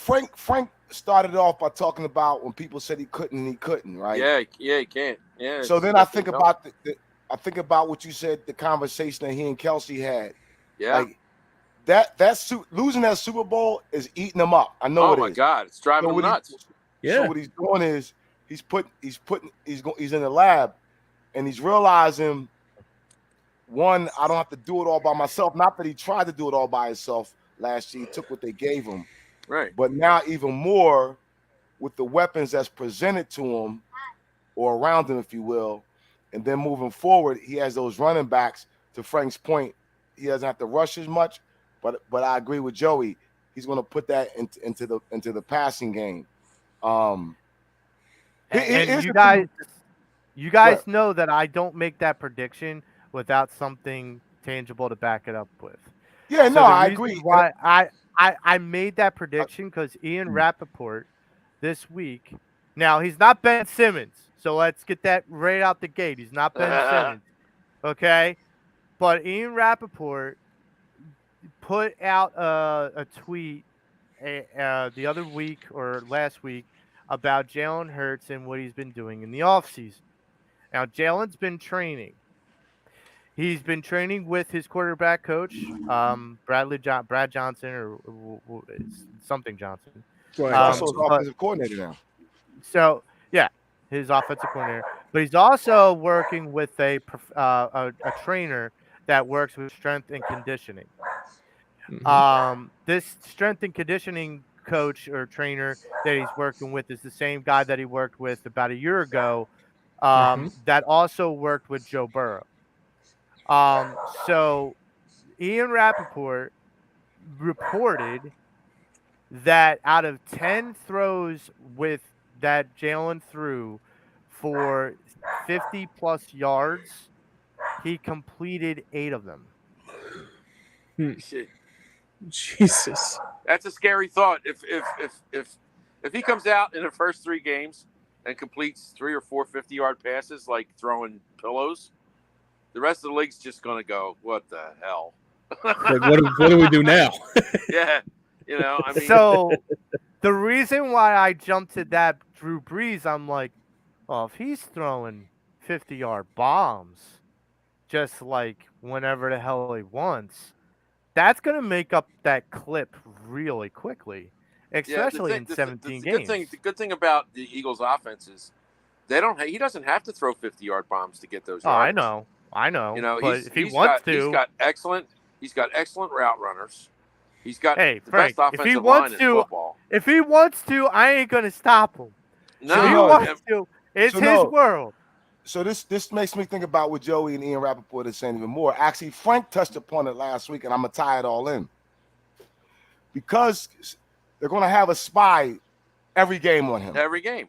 started off by talking about when people said he couldn't, right? Yeah, he can't. Yeah. So then I think about I think about what you said, the conversation that he and Kelsey had. Yeah. Like losing that Super Bowl is eating him up. I know it is. Oh my God, it's driving him nuts. So what he's doing is he's in the lab and he's realizing, one, I don't have to do it all by myself. Not that he tried to do it all by himself last year. He took what they gave him. Right. But now even more with the weapons that's presented to him or around him, if you will. And then moving forward, he has those running backs. To Frank's point, he doesn't have to rush as much. But I agree with Joey. He's going to put that into the passing game. And you guys know that I don't make that prediction without something tangible to back it up with. Yeah, no, I agree. Why I made that prediction because Ian Rappaport this week. Now he's not Ben Simmons, so let's get that right out the gate. He's not Ben Simmons, okay? But Ian Rappaport put out a tweet the other week or last week about Jalen Hurts and what he's been doing in the offseason. Now, Jalen's been training. He's been training with his quarterback coach, Brad Johnson or something Johnson. Right. Also his offensive coordinator now. So, yeah, his offensive coordinator. But he's also working with a trainer that works with strength and conditioning. Mm-hmm. This strength and conditioning coach or trainer that he's working with is the same guy that he worked with about a year ago that also worked with Joe Burrow. So Ian Rappaport reported that out of 10 throws with that Jalen threw for 50-plus yards, he completed 8 of them. Shit. Jesus. That's a scary thought. If he comes out in the first 3 games and completes 3 or 4 50-yard passes like throwing pillows, the rest of the league's just going to go, what the hell? Like, what do we do now? Yeah. You know, I mean, So the reason why I jumped to that Drew Brees, I'm like, well, if he's throwing 50-yard bombs, just like whenever the hell he wants, that's going to make up that clip really quickly, yeah. especially in 17 Good games. thing. The good thing about the Eagles' offense is they don't. He doesn't have to throw 50-yard bombs to get those Oh, yards. I know. You know, But if he wants to, he's got excellent route runners. He's got hey, the Frank, best offensive line in football. if he wants to, I ain't going to stop him. No, If he wants to, it's So his no. world. So this makes me think about what Joey and Ian Rappaport are saying even more. Actually, Frank touched upon it last week, and I'm gonna tie it all in. Because they're gonna have a spy every game on him. every game.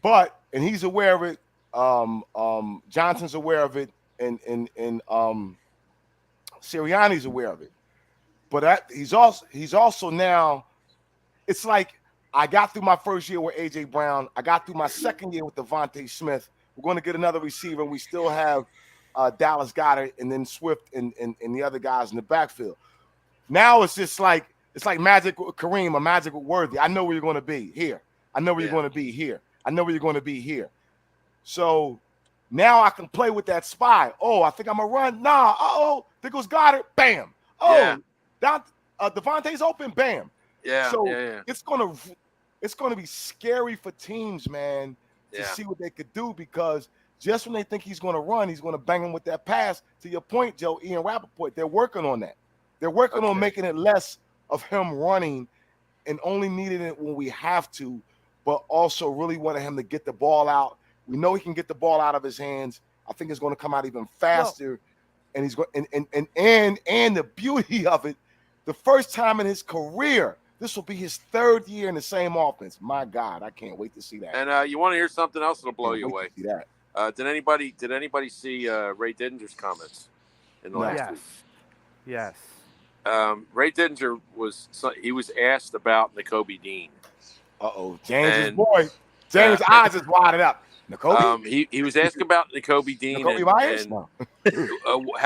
And he's aware of it. Johnson's aware of it, and Sirianni's aware of it. But he's also now. It's like I got through my first year with AJ Brown. I got through my second year with Devontae Smith. We're going to get another receiver. We still have Dallas Goedert and then Swift and the other guys in the backfield. Now it's just like magic with Kareem or magic with Worthy. I know where you're going to be here. I know where you're going to be here. I know where you're going to be here. So now I can play with that spy. Oh, I think I'm going to run. Nah. Uh-oh. There goes Goddard. Bam. Oh, down. Devontae's open. Bam. Yeah. So yeah. it's gonna be scary for teams, man, to see what they could do, because just when they think he's going to run, he's going to bang him with that pass. To your point, Joe, Ian Rappaport, they're working on that. They're working on making it less of him running and only needing it when we have to, but also really wanting him to get the ball out. We know he can get the ball out of his hands. I think it's going to come out even faster. And he's going and the beauty of it, the first time in his career, this will be his third year in the same offense. My God, I can't wait to see that. And you want to hear something else that'll blow you away? See that. Did anybody see Ray Didinger's comments in the last week? Yes. Ray Didinger was asked about Nakobe Dean. James's boy. James' eyes is wired up. Nakobe. He was asked about Nakobe Dean and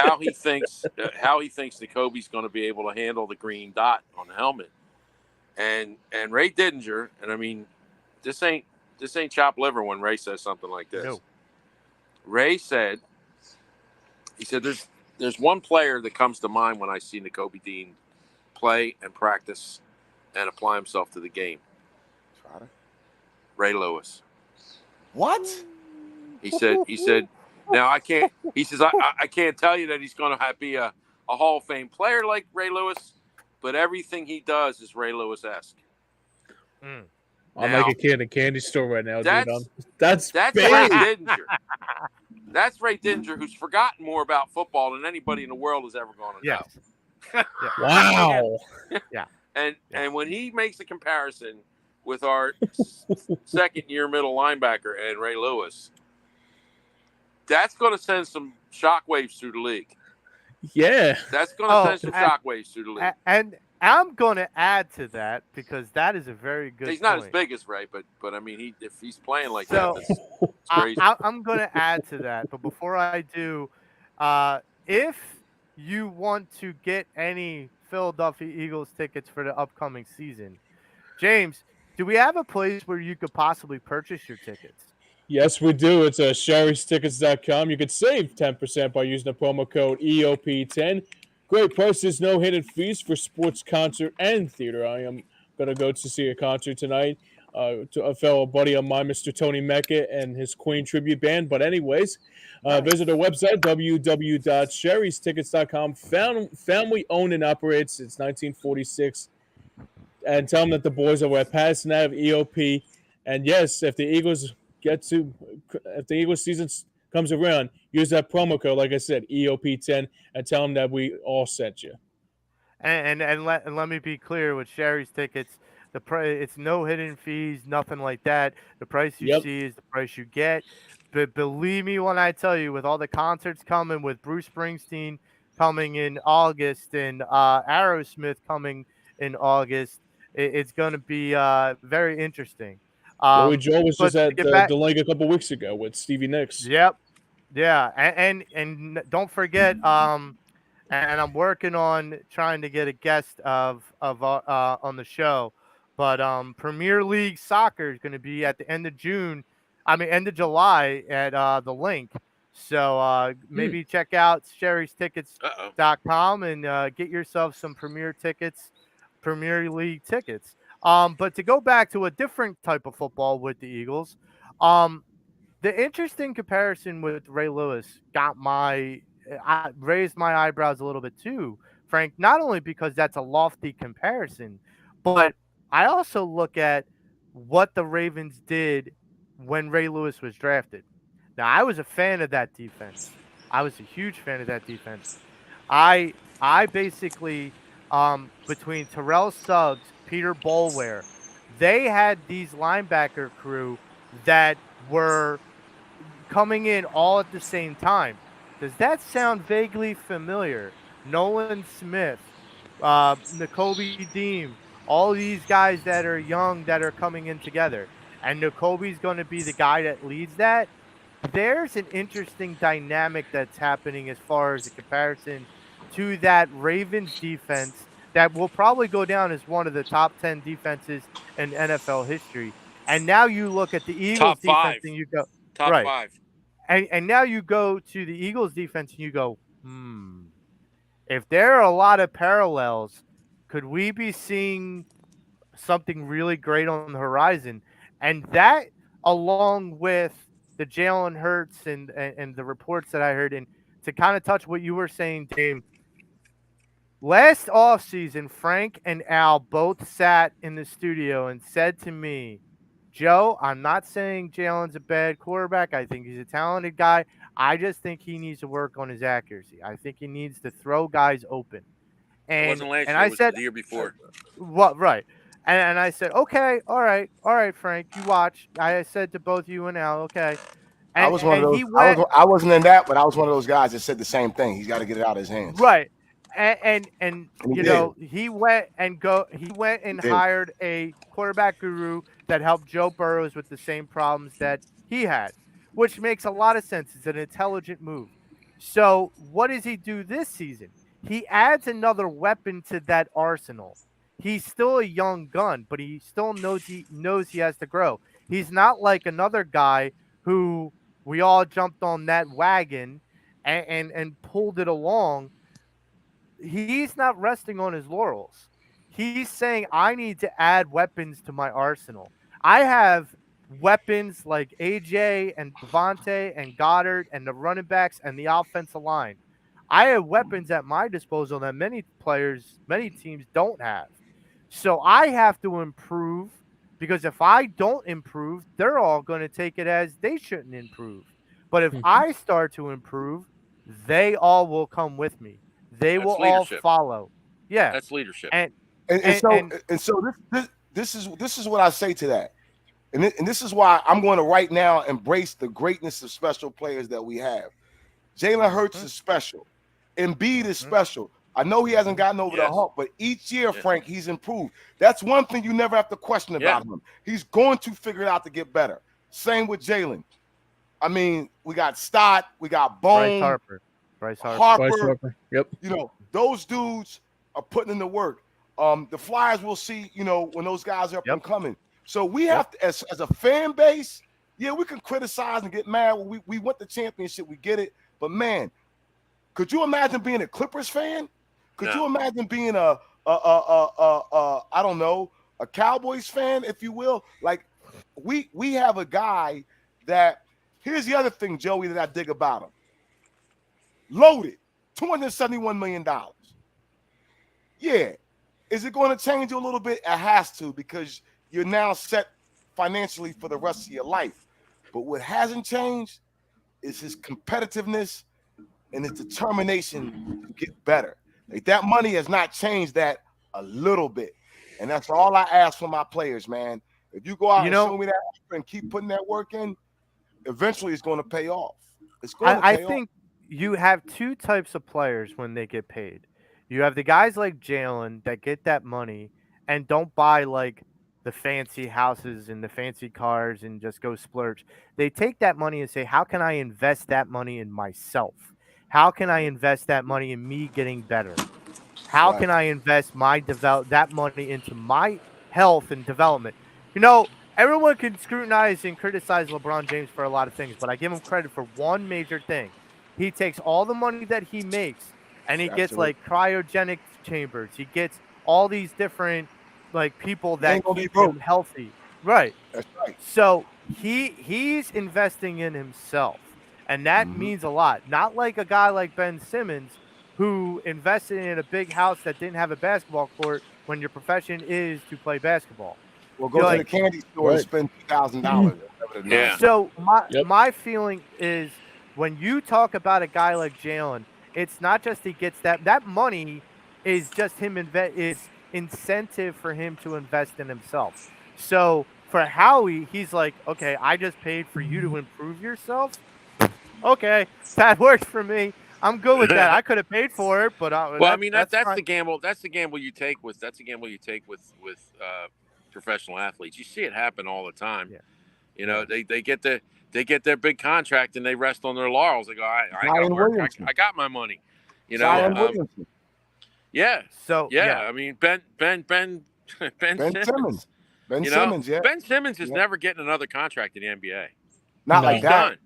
how he thinks Nakobe's going to be able to handle the green dot on the helmet. And Ray Didinger, and I mean, this ain't chopped liver when Ray says something like this. No. Ray said, there's one player that comes to mind when I see Nakobe Dean play and practice and apply himself to the game. Ray Lewis. What? He said, now I can't. He says I can't tell you that he's going to be a Hall of Fame player like Ray Lewis, but everything he does is Ray Lewis-esque. I'm like a kid in a candy store right now, that's dude. That's Ray big. Didinger. That's Ray Didinger, who's forgotten more about football than anybody in the world is ever going to know. Wow. And when he makes a comparison with our second-year middle linebacker and Ray Lewis, that's going to send some shockwaves through the league. Yeah. That's going to send some shockwaves through the league. And I'm going to add to that, because that is a very good He's not point. as big as Ray, but I mean, if he's playing like So, that, that's crazy. I'm going to add to that. But before I do, if you want to get any Philadelphia Eagles tickets for the upcoming season, James, do we have a place where you could possibly purchase your tickets? Yes, we do. It's sherrystickets.com. You could save 10% by using the promo code EOP10. Great prices, no hidden fees for sports, concert, and theater. I am going to go to see a concert tonight to a fellow buddy of mine, Mr. Tony Mecca, and his Queen tribute band. But anyways, visit our website, www.sherrystickets.com. Family-owned and operates since 1946. And tell them that the boys over at Pattison Ave EOP. And yes, if the Eagles season comes around, use that promo code, like I said, EOP10, and tell them that we all sent you. And let me be clear with Sherry's tickets, it's no hidden fees, nothing like that. The price you see is the price you get. But believe me when I tell you, with all the concerts coming, with Bruce Springsteen coming in August and Aerosmith coming in August, it's going to be very interesting. Joey Joe was just at the link a couple weeks ago with Stevie Nicks. Yep. Yeah. And don't forget, and I'm working on trying to get a guest on the show. But Premier League Soccer is going to be at the end of June. I mean, end of July at the link. So maybe check out Uh-oh. sherrystickets.com and get yourself some Premier League tickets. But to go back to a different type of football with the Eagles, the interesting comparison with Ray Lewis I raised my eyebrows a little bit too, Frank, not only because that's a lofty comparison, but I also look at what the Ravens did when Ray Lewis was drafted. Now, I was a fan of that defense. I was a huge fan of that defense. I basically between Terrell Suggs, Peter Bolware, they had these linebacker crew that were coming in all at the same time. Does that sound vaguely familiar? Nolan Smith, N'Kobe Deem, all these guys that are young that are coming in together. And N'Kobe's going to be the guy that leads that. There's an interesting dynamic that's happening as far as the comparison to that Ravens defense that will probably go down as one of the top 10 defenses in NFL history. And now you look at the Eagles Top defense 5. and you go, Top right. 5. And now you go to the Eagles defense and you go, if there are a lot of parallels, could we be seeing something really great on the horizon? And that, along with the Jalen Hurts and the reports that I heard, and to kind of touch what you were saying, Dame, last offseason, Frank and Al both sat in the studio and said to me, Joe, I'm not saying Jalen's a bad quarterback. I think he's a talented guy. I just think he needs to work on his accuracy. I think he needs to throw guys open. It wasn't last year. I It was said, the year before. what? Right. And I said, okay, all right, Frank, you watch. I said to both you and Al, okay. I was one of those. I wasn't in that, but I was one of those guys that said the same thing. He's got to get it out of his hands. Right. And you know, he went and He did. hired a quarterback guru that helped Joe Burrows with the same problems that he had, which makes a lot of sense. It's an intelligent move. So what does he do this season? He adds another weapon to that arsenal. He's still a young gun, but he still knows he has to grow. He's not like another guy who we all jumped on that wagon and pulled it along. He's not resting on his laurels. He's saying, I need to add weapons to my arsenal. I have weapons like AJ and Devontae and Goddard and the running backs and the offensive line. I have weapons at my disposal that many teams don't have. So I have to improve, because if I don't improve, they're all going to take it as they shouldn't improve. But if I start to improve, they all will come with me. They will leadership. all follow. Yeah, That's leadership. And so this is what I say to that, and this is why I'm going to right now embrace the greatness of special players that we have. Jalen Hurts is special. Embiid is special. I know he hasn't gotten over the hump, but each year, Frank, he's improved. That's one thing you never have to question about him. He's going to figure it out to get better. Same with Jalen. I mean, we got Stott, we got Bone, Bryce Harper. Yep. You know, those dudes are putting in the work. The Flyers will see, you know, when those guys are up and coming. So we have to, as a fan base, we can criticize and get mad. We want the championship, we get it. But man, could you imagine being a Clippers fan? Could you imagine being I don't know, a Cowboys fan, if you will? Like, we have a guy that, here's the other thing, Joey, that I dig about him. Loaded, $271 million. Yeah. Is it going to change you a little bit? It has to, because you're now set financially for the rest of your life. But what hasn't changed is his competitiveness and his determination to get better. Like, that money has not changed that a little bit. And that's all I ask for my players, man. If you go out and show me that and keep putting that work in, eventually it's going to pay off. It's going to pay off. I think you have two types of players when they get paid. You have the guys like Jalen that get that money and don't buy like the fancy houses and the fancy cars and just go splurge. They take that money and say, how can I invest that money in myself? how can I invest that money in me getting better? How can I invest that money into my health and development? Everyone can scrutinize and criticize LeBron James for a lot of things, but I give him credit for one major thing. He takes all the money that he makes and he gets Absolutely. like cryogenic chambers. He gets all these different like people He ain't that gonna be keep broke. him healthy. Right. That's right. So he's investing in himself, and that means a lot. Not like a guy like Ben Simmons who invested in a big house that didn't have a basketball court when your profession is to play basketball. Well, You're go to the like, candy store and Right. spend $2,000. Yeah. so Yep. my feeling is when you talk about a guy like Jalen, it's not just he gets that money is just him is incentive for him to invest in himself. So for Howie, he's like, okay, I just paid for you to improve yourself. Okay, that works for me. I'm good with that. I could have paid for it, but Well, I mean that's that's fine. the gamble. That's the gamble you take with professional athletes. You see it happen all the time. Yeah. They get their big contract and they rest on their laurels. They go, I got to Zion work. Williamson. I got my money. Zion Williamson. Yeah. So Yeah. I mean Ben Ben Simmons. Simmons. Ben You know, Simmons, yeah. Ben Simmons is Yeah. never getting another contract in the NBA. Not No. like He's that. done.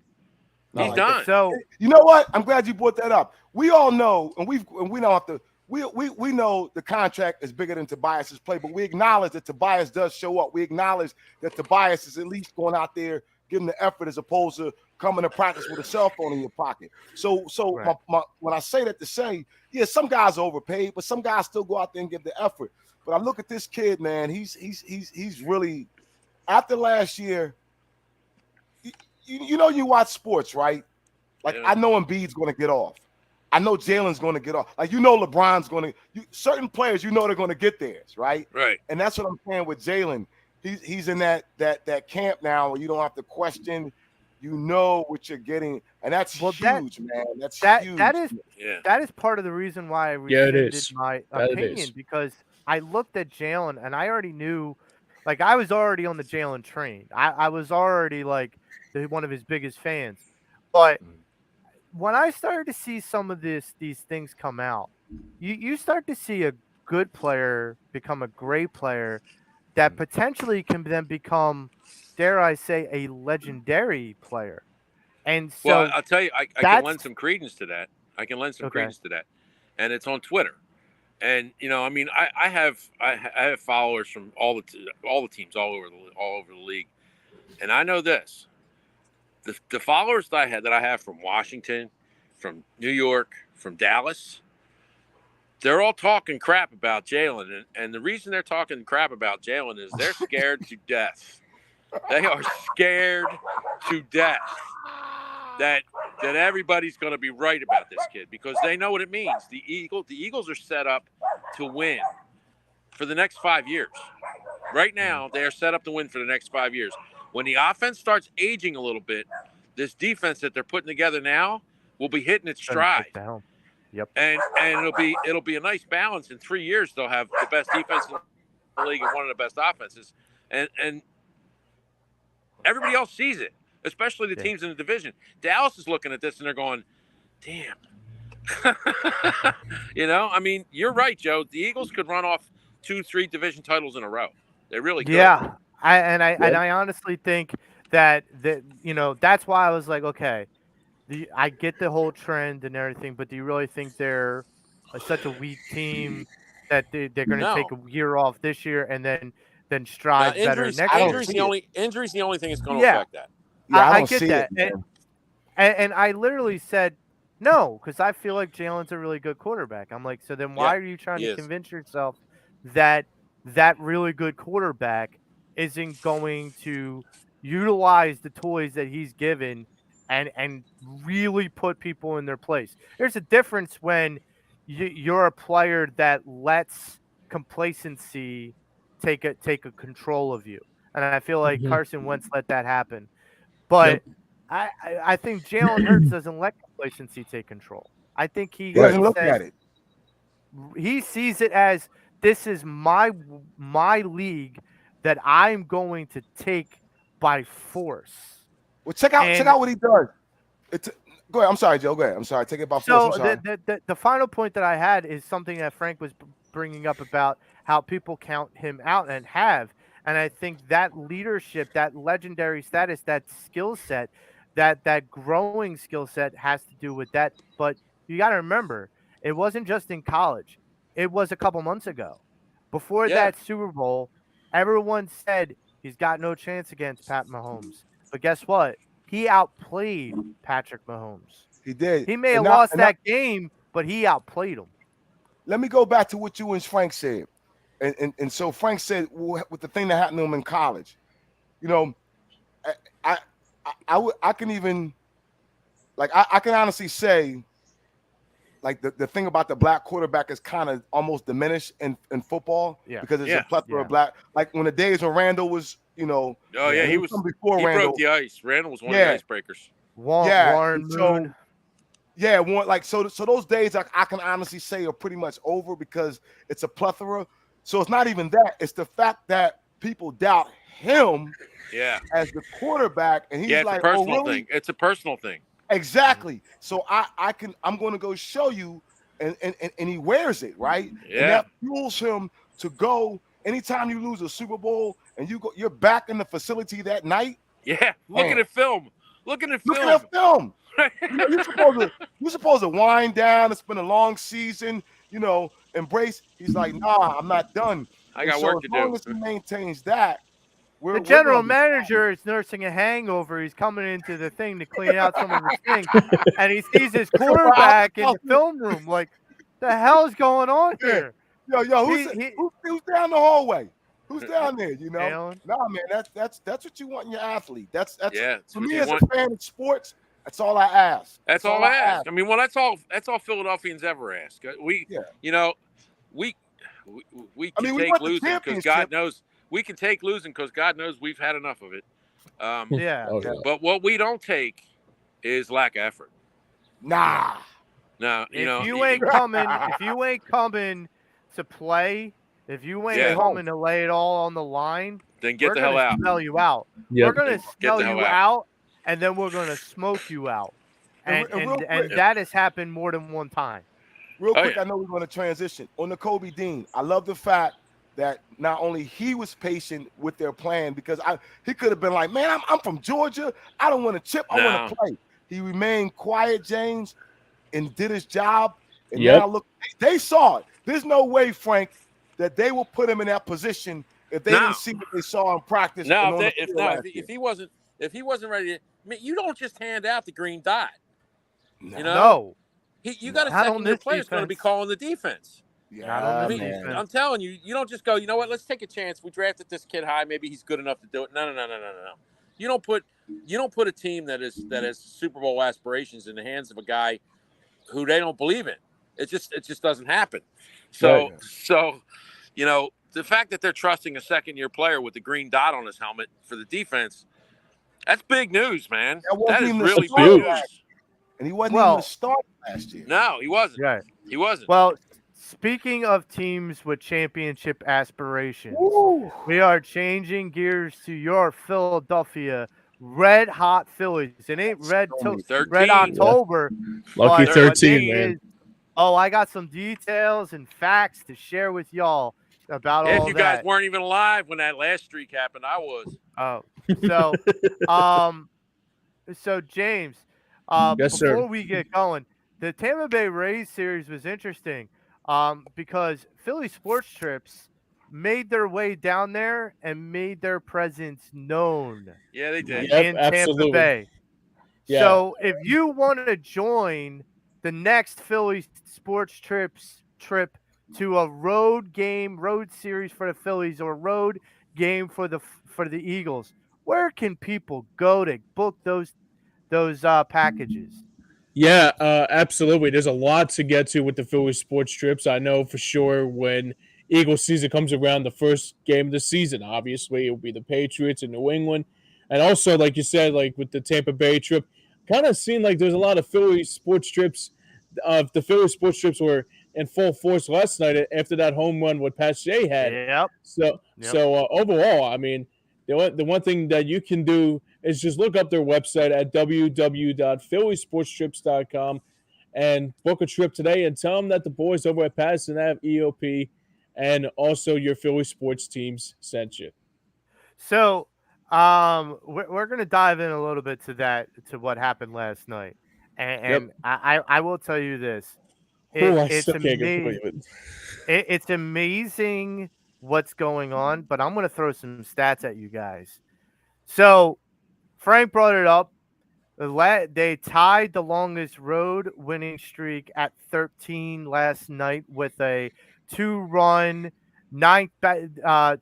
Not He's like done. So You know what? I'm glad you brought that up. We all know, and we don't have to. We know the contract is bigger than Tobias's play, but we acknowledge that Tobias does show up. We acknowledge that Tobias is at least going out there giving the effort as opposed to coming to practice with a cell phone in your pocket. So Right. when I say that to say, yeah, some guys are overpaid, but some guys still go out there and give the effort. But I look at this kid, man. He's really, after last year. You watch sports, right? Like, Yeah. I know Embiid's going to get off. I know Jalen's going to get off. Like, LeBron's going to – certain players, they're going to get theirs, right? Right. And that's what I'm saying with Jalen. He's in that camp now where you don't have to question. You know what you're getting, and that's huge, man. That's huge. That is Yeah. that is part of the reason why I Yeah, it rescinded is. my That it opinion is. because I looked at Jalen and I already knew, like I was already on the Jalen train. I was already like one of his biggest fans, but when I started to see some of these things come out, you start to see a good player become a great player that potentially can then become, dare I say, a legendary player. And so Well, I'll tell you, I can that's- lend some credence to that. Okay. Credence to that, and it's on Twitter. And I mean, I have followers from all the teams all over the league, and I know this: the followers that I have from Washington, from New York, from Dallas, they're all talking crap about Jalen, and the reason they're talking crap about Jalen is they're scared to death. They are scared to death that everybody's going to be right about this kid because they know what it means. The Eagles are set up to win for the next 5 years. Right now, they are set up to win for the next 5 years. When the offense starts aging a little bit, this defense that they're putting together now will be hitting its stride. Yep. And it'll be a nice balance. In 3 years, they'll have the best defense in the league and one of the best offenses. And everybody else sees it, especially the teams in the division. Dallas is looking at this and they're going, damn. I mean, you're right, Joe. The Eagles could run off 2-3 division titles in a row. They really could. Yeah. I honestly think that that's why I was like, okay, I get the whole trend and everything, but do you really think they're such a weak team that they're going to take a year off this year and then strive better next year? Injury's the only thing that's going to Yeah. affect that. Yeah, I don't get see that. it, man. And I literally said no because I feel like Jalen's a really good quarterback. I'm like, so then why are you trying to convince yourself that really good quarterback isn't going to utilize the toys that he's given and really put people in their place? There's a difference when you're a player that lets complacency take a control of you, and I feel like Carson Wentz let that happen. But I think Jalen Hurts doesn't let complacency take control. I think he doesn't look at it. He sees it as this is my league that I'm going to take by force. Well, check out what he does. Go ahead. I'm sorry, Joe. Go ahead. I'm sorry. Take it by force. So I'm sorry. the final point that I had is something that Frank was bringing up about how people count him out and have, and I think that leadership, that legendary status, that skill set, that growing skill set has to do with that. But you got to remember, it wasn't just in college; it was a couple months ago. Before Yeah. that Super Bowl, everyone said he's got no chance against Pat Mahomes. But guess what? He outplayed Patrick Mahomes. He did. He may have And now- lost and now- that game, but he outplayed him. Let me go back to what you and Frank said. And so Frank said with the thing that happened to him in college, you know, I can even like I can honestly say like the thing about the black quarterback is kind of almost diminished in football because it's a plethora of black. Like when the days when Randall was, you know, Oh yeah, he was before he Randall. broke the ice. Randall was one of the icebreakers. Warren So, Moon. so those days I can honestly say are pretty much over because it's a plethora. So it's not even that; it's the fact that people doubt him as the quarterback, and he's it's like, a personal "Oh, really?" thing. It's a personal thing. Exactly. So I'm going to go show you, and he wears it right, Yeah. and that fuels him to go. Anytime you lose a Super Bowl and you're back in the facility that night. Yeah, looking at film. Looking at film. You know, you're supposed to wind down. It's been a long season. You know, embrace. He's like, nah, I'm not done. I got work to do. As long as he maintains that, the general manager is nursing a hangover. He's coming into the thing to clean out some of his things, and he sees his quarterback in the film room. Like, the hell's going on here? Yo, who's down the hallway? Who's down there? You know, Alan? Nah, man, that's what you want in your athlete. That's for me as a fan of sports. That's all I ask. That's all I ask. I mean, well, that's all Philadelphians ever ask. You know, we can take losing because God knows we can take losing because God knows we've had enough of it. But what we don't take is lack of effort. Nah. No, if you ain't coming to play, if you ain't coming to lay it all on the line, then get the hell out. Smell you out. We're gonna smell you out, and then we're gonna smoke you out. And that has happened more than one time. Real quick, I know we're going to transition on the Kobe Dean. I love the fact that not only he was patient with their plan because he could have been like, man, I'm from Georgia. I don't want to chip. I want to play. He remained quiet, James, and did his job. And now look, they saw it. There's no way, Frank, that they will put him in that position if they didn't see what they saw in practice. If he wasn't ready, I mean, you don't just hand out the green dot. You know, you got a second-year player that's going to be calling the defense. I'm telling you, you don't just go, you know what? Let's take a chance. We drafted this kid high. Maybe he's good enough to do it. No. You don't put a team that has Super Bowl aspirations in the hands of a guy who they don't believe in. It just doesn't happen. So you know, the fact that they're trusting a second-year player with the green dot on his helmet for the defense, that's big news, man. That is really big news. And he wasn't even a starter last year. No, he wasn't. Right. He wasn't. Well, speaking of teams with championship aspirations, we are changing gears to your Philadelphia Red Hot Phillies. It ain't Red October. Lucky 13, man. I got some details and facts to share with y'all about all that. If you guys weren't even alive when that last streak happened, I was. Oh, so James, yes, before sir. we get going, the Tampa Bay Rays series was interesting because Philly Sports Trips made their way down there and made their presence known. Yeah, they did. In Tampa Bay. Yeah. So if you want to join the next Philly Sports trip to a road series for the Phillies or road game for the Eagles, where can people go to book those packages? Yeah, absolutely. There's a lot to get to with the Philly sports trips. I know for sure when Eagles season comes around, the first game of the season, obviously, it will be the Patriots in New England. And also, like you said, like with the Tampa Bay trip, kind of seemed like there's a lot of Philly sports trips. The Philly sports trips were in full force last night after that home run what Pat Shea had. Yep. So overall, I mean, the one thing that you can do is just look up their website at www.phillysportstrips.com and book a trip today and tell them that the boys over at Pattison Ave EOP and also your Philly sports teams sent you. So, we're gonna dive in a little bit to what happened last night, Yep. and I will tell you this, Oh, I it's still can't get amazing. believe it. It's amazing what's going on, but I'm gonna throw some stats at you guys. So Frank brought it up. They tied the longest road winning streak at 13 last night with a 2-run,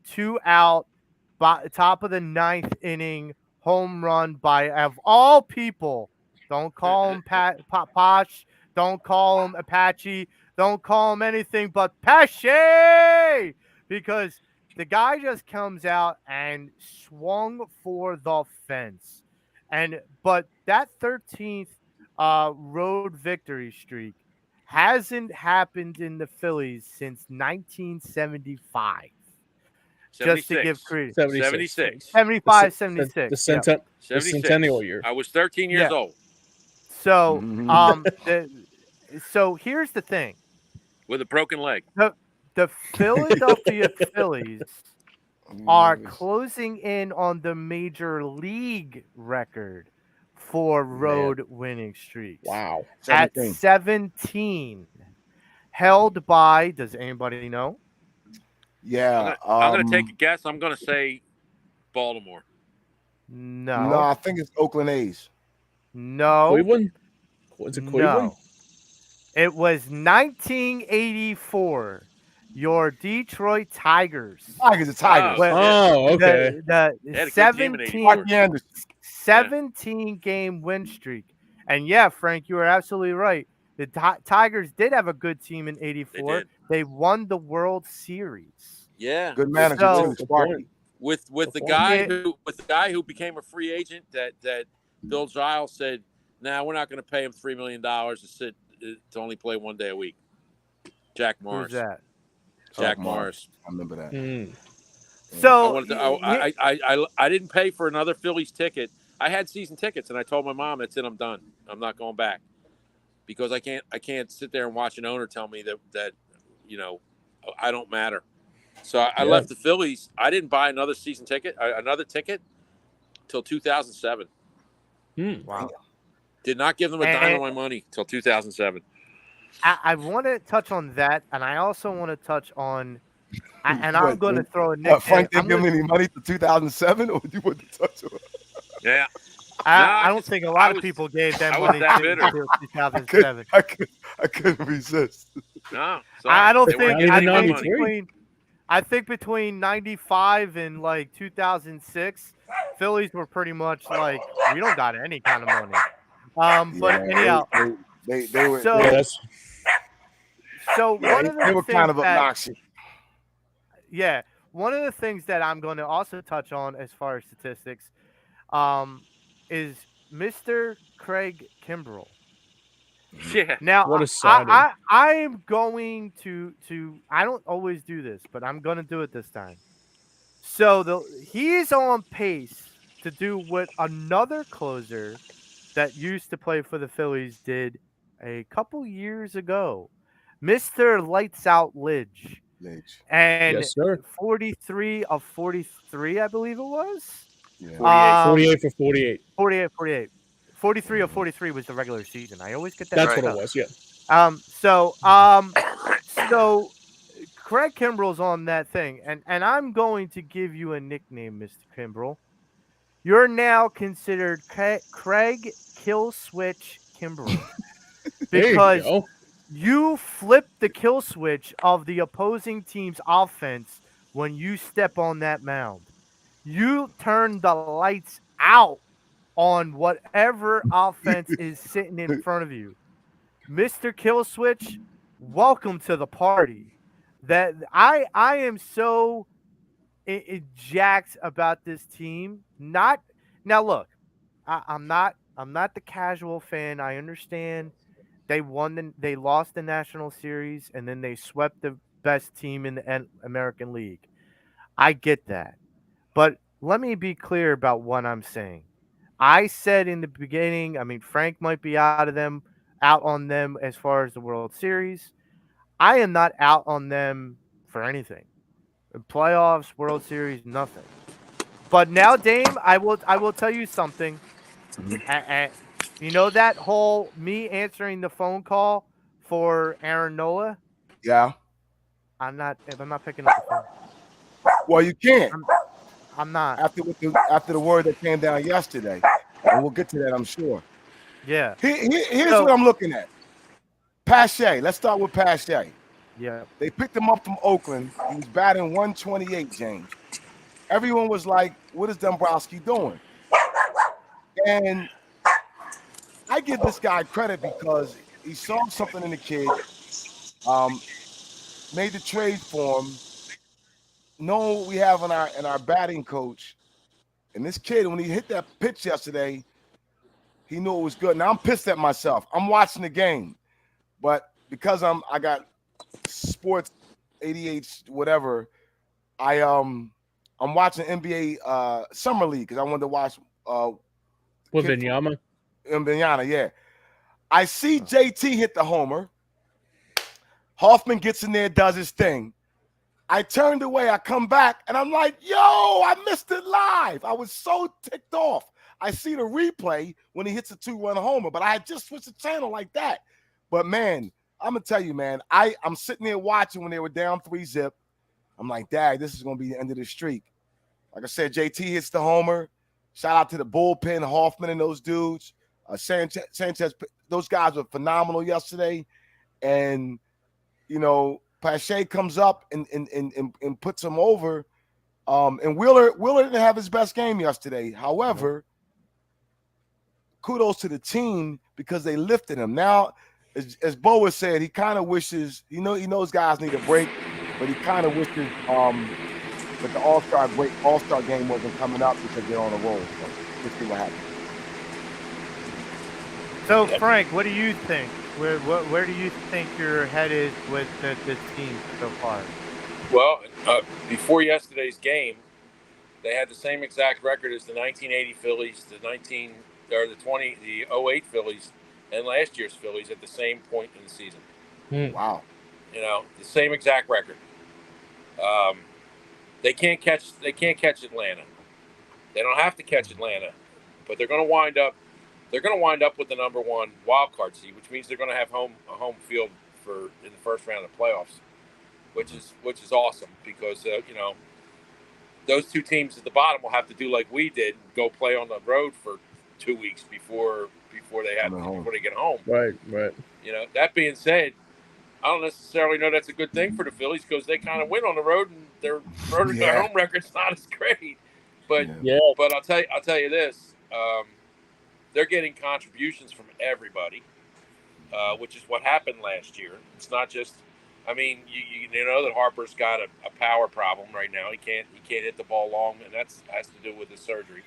two out, top of the ninth inning home run by, of all people, don't call him Posh, don't call him Apache, don't call him anything but Pesci, because the guy just comes out and swung for the fence. But that 13th road victory streak hasn't happened in the Phillies since 1975. Just to give 76. credit. 76. 75, The 76. centen- Yep. the 76. centennial year. I was 13 years Yeah. old. So, Mhm. so here's the thing. With a broken leg. The Philadelphia Phillies are closing in on the major league record for road winning streaks. Wow. At 17. 17. Held by, does anybody know? Yeah. I'm gonna take a guess. I'm gonna say Baltimore. No. No, I think it's Oakland A's. No. Cleveland? Was it Cleveland? No. It was 1984. Your Detroit Tigers. Tigers are Tigers. Well, Oh, okay. The They had a good team in 17, 84. Rocky Anderson. 17 game win streak. And yeah, Frank, you were absolutely right. The Tigers did have a good team in 84. did. They won the World Series. Yeah. Good manager So- too, Sparky. With the Before- guy who became a free agent that Bill Giles said, "Nah, we're not going to pay him $3 million to only play one day a week." Jack Morris. Who's that? Jack Oh, Morris. I remember that. So I didn't pay for another Phillies ticket. I had season tickets, and I told my mom, "That's it. I'm done. I'm not going back," because I can't sit there and watch an owner tell me that I don't matter. So I left the Phillies. I didn't buy another ticket till 2007. wow. Did not give them a dime of my money till 2007. I want to touch on that, and I also want to touch on, and I'm What, going to throw a nickname. Frank didn't give him any money for 2007, or you wouldn't touch him? Yeah. I don't think a lot of was- people gave them I was money that until bitter. 2007. I couldn't resist. No. I don't They weren't think. Not giving even me 93. money. I think between 95 and like 2006, Phillies were pretty much like, we don't got any kind of money. But anyhow, they were So- Yeah, that's so one of they the were things kind of that, obnoxious. yeah, one of the things that I'm going to also touch on as far as statistics, is Mr. Craig Kimbrell. Yeah. Now, What a signing. I am going to I don't always do this, but I'm going to do it this time. So he's on pace to do what another closer that used to play for the Phillies did a couple years ago, Mr. Lights Out Lidge. And yes, sir. 43 of 43, I believe it was. Yeah. 48 for 48. 48. 43 of 43 was the regular season. I always get that. That's mixed what up. it was. Yeah. So Craig Kimbrell's on that thing, and I'm going to give you a nickname, Mr. Kimbrell. You're now considered Craig Kill Switch Kimbrell There you because go. you flip the kill switch of the opposing team's offense when you step on that mound. You turn the lights out on whatever offense is sitting in front of you. Mr. Kill Switch, welcome to the party. That I am so jacked about this team. Not now. Look, I'm not the casual fan. I understand they lost the National Series and then they swept the best team in the American League. I get that, but let me be clear about what I'm saying. I said in the beginning, I mean, Frank might be out on them as far as the World Series. I am not out on them for anything. Playoffs, World Series, nothing. But now, Dame, I will tell you something. Mhm. You know that whole me answering the phone call for Aaron Nola? Yeah. I'm not picking up the phone. Well, you can't I'm I'm not. after the word that came down yesterday, and we'll get to that, I'm sure. Yeah. Here's what So I'm looking at. Pache. Let's start with Pache. yeah. They picked him up from Oakland. He was batting 128, James. Everyone was like, what is Dombrowski doing? And I give this guy credit because he saw something in the kid, um, made the trade for him, know what we have in our batting coach. And this kid, when he hit that pitch yesterday, he knew it was good. Now I'm pissed at myself. I'm watching the game, but because I got sports ADH, whatever, I'm watching NBA summer league because I wanted to watch With Vinyama. Indiana. Yeah, I see JT hit the homer. Hoffman gets in there, does his thing. I turned away. I come back, and I'm like, yo, I missed it live. I was so ticked off. I see the replay when he hits a 2-run homer, but I had just switched the channel like that. But, man, I'm going to tell you, man, I'm sitting there watching when they were down 3-zip. I'm like, Dad, this is going to be the end of the streak. Like I said, JT hits the homer. Shout out to the bullpen, Hoffman and those dudes. Sanchez, those guys were phenomenal yesterday. And, you know, Pache comes up and puts him over. And Wheeler didn't have his best game yesterday. However, kudos to the team because they lifted him. Now, as Bo has said, he kind of wishes, he knows guys need a break, but he kind of wishes that the All-Star game wasn't coming up because they're on a roll. So let's see what happens. So Frank, what do you think? Where do you think your head is with this team so far? Well, before yesterday's game, they had the same exact record as the 1980 Phillies, the 08 Phillies, and last year's Phillies at the same point in the season. Wow. You know, the same exact record. They can't catch Atlanta. They don't have to catch Atlanta, but they're going to wind up. They're going to wind up with the number one wild card seed, which means they're going to have a home field in the first round of playoffs, which is awesome because you know, those two teams at the bottom will have to do like we did, go play on the road for 2 weeks before they get home. Right. You know, that being said, I don't necessarily know that's a good thing for the Phillies because they kind of win on the road and their home record's not as great. But but I'll tell you this, they're getting contributions from everybody, which is what happened last year. It's not just, I mean, you know that Harper's got a power problem right now. He can't hit the ball long, and that has to do with his surgery.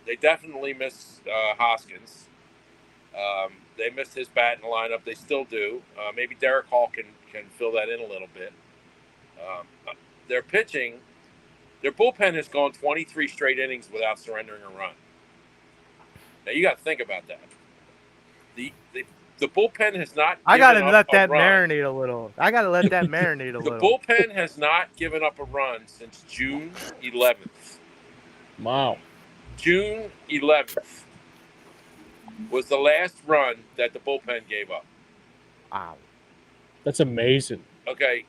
They definitely miss Hoskins. They missed his bat in the lineup. They still do. Maybe Derek Hall can fill that in a little bit. Their pitching, their bullpen has gone 23 straight innings without surrendering a run. Now you got to think about that. The bullpen has not. I got to let that marinate a little. The bullpen has not given up a run since June 11th. Wow. June 11th was the last run that the bullpen gave up. Wow. That's amazing. Okay.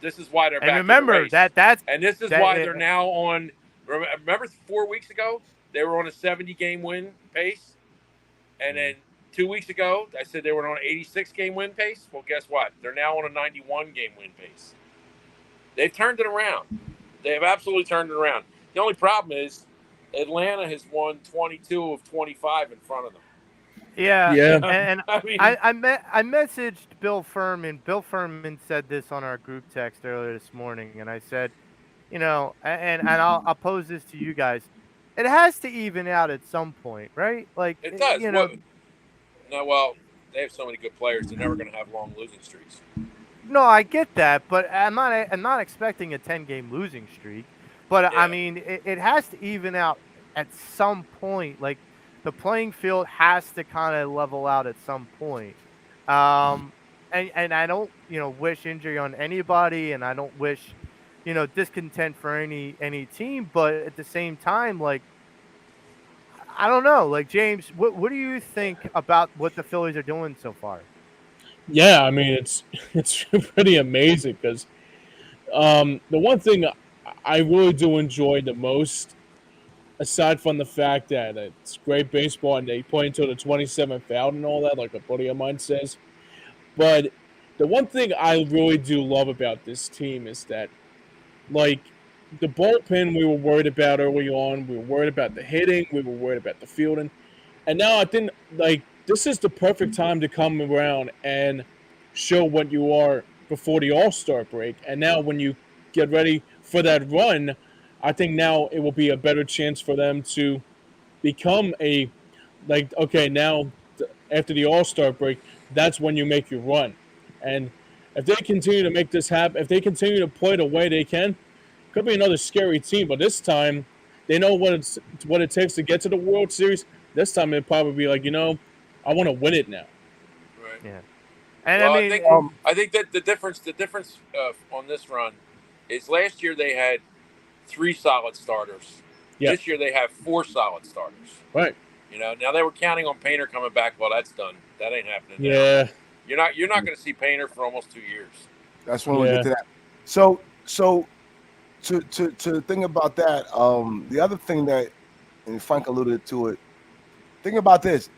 This is why they're back. And remember in the race. that's and this is why they're now on. Remember 4 weeks ago they were on a 70-game win pace, and then 2 weeks ago I said they were on an 86-game win pace. Well, guess what? They're now on a 91-game win pace. They've turned it around. They have absolutely turned it around. The only problem is Atlanta has won 22 of 25 in front of them. Yeah. And I mean, I messaged Bill Furman. Bill Furman said this on our group text earlier this morning, and I said, you know, and I'll pose this to you guys. It has to even out at some point, right? Like it does. You know. Well, they have so many good players; they're never going to have long losing streaks. No, I get that, but I'm not expecting a 10-game losing streak. But I mean, it has to even out at some point, like the playing field has to kind of level out at some point. Um, and I don't, wish injury on anybody, and I don't wish, discontent for any team. But at the same time, like I don't know, like James, what do you think about what the Phillies are doing so far? Yeah, I mean it's pretty amazing because the one thing I really do enjoy the most, aside from the fact that it's great baseball and they play until the 27th out and all that, like a buddy of mine says, but the one thing I really do love about this team is that, like, the bullpen we were worried about early on, we were worried about the hitting, we were worried about the fielding, and now I think like this is the perfect time to come around and show what you are before the All-Star break. And now when you get ready for that run, I think now it will be a better chance for them to become a, like, okay, now after the All-Star break, that's when you make your run. And if they continue to make this happen, if they continue to play the way they can, could be another scary team. But this time, they know what it takes to get to the World Series. This time, it'd probably be like, I want to win it now. Right. Yeah, and Well, I mean, I think that the difference on this run is last year they had 3 solid starters. Yeah. This year they have 4 solid starters. Right. Now they were counting on Painter coming back. Well, that's done. That ain't happening now. Yeah. You're not going to see Painter for almost 2 years. That's when we get to that. So to think about that, the other thing that, and Frank alluded to it, think about this.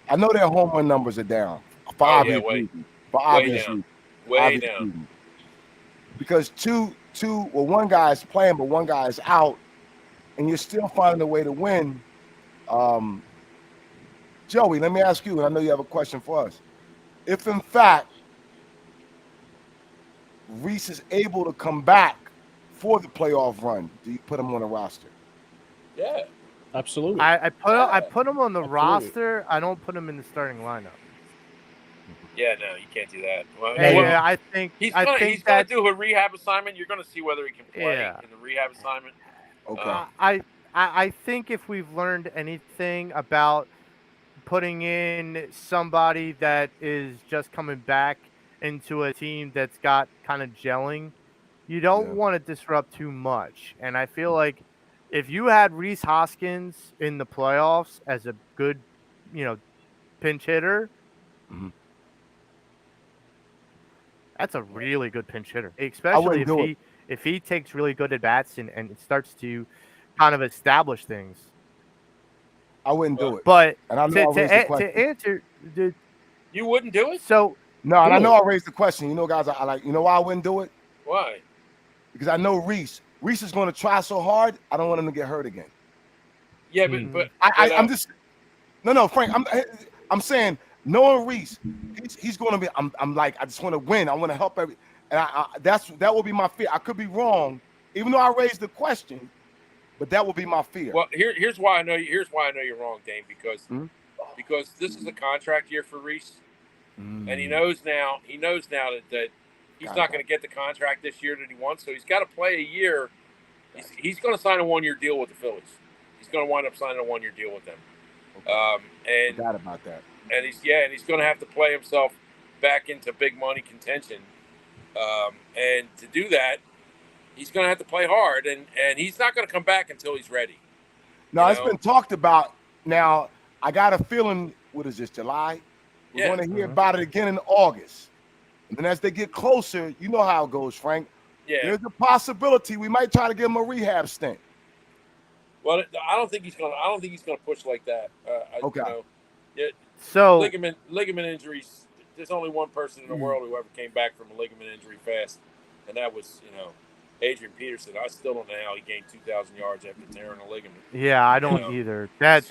I know their home run numbers are down for obvious reasons. Way down. Because one guy is playing, but one guy is out, and you're still finding a way to win. Joey, let me ask you, and I know you have a question for us. If in fact Reese is able to come back for the playoff run, do you put him on the roster? Yeah, absolutely. I put him on the roster. I don't put him in the starting lineup. Yeah, no, you can't do that. Well, I think he's going to do a rehab assignment. You're going to see whether he can play in the rehab assignment. Okay. I think if we've learned anything about putting in somebody that is just coming back into a team that's got kind of gelling, you don't want to disrupt too much. And I feel like if you had Rhys Hoskins in the playoffs as a good, pinch hitter, that's a really good pinch hitter, especially if he takes really good at bats and starts to kind of establish things. I wouldn't do it. But and I know to answer, you wouldn't do it. So no, and I know I raised the question. Guys, I like. You know why I wouldn't do it? Why? Because I know Reese. Reese is going to try so hard. I don't want him to get hurt again. Yeah, but I'm just no, Frank. I'm saying knowing Reese, he's going to be. I'm like, I just want to win. I want to help every. And that will be my fear. I could be wrong, even though I raised the question. But that will be my fear. Well, here's why I know you're wrong, Dane. Because this is a contract year for Reese, and he knows now that he's not going to get the contract this year that he wants. So he's got to play a year. He's going to sign a 1-year deal with the Phillies. He's going to wind up signing a 1-year deal with them. And forgot about that. And he's going to have to play himself back into big money contention. And to do that, he's going to have to play hard, and he's not going to come back until he's ready. No, it's been talked about. Now, I got a feeling, what is this, July? We're going to hear about it again in August. And then as they get closer, you know how it goes, Frank. Yeah. There's a possibility we might try to give him a rehab stint. Well, I don't think he's going to push like that. Okay. So ligament injuries. There's only one person in the world who ever came back from a ligament injury fast, and that was Adrian Peterson. I still don't know how he gained 2,000 yards after tearing a ligament. Yeah, I don't either. That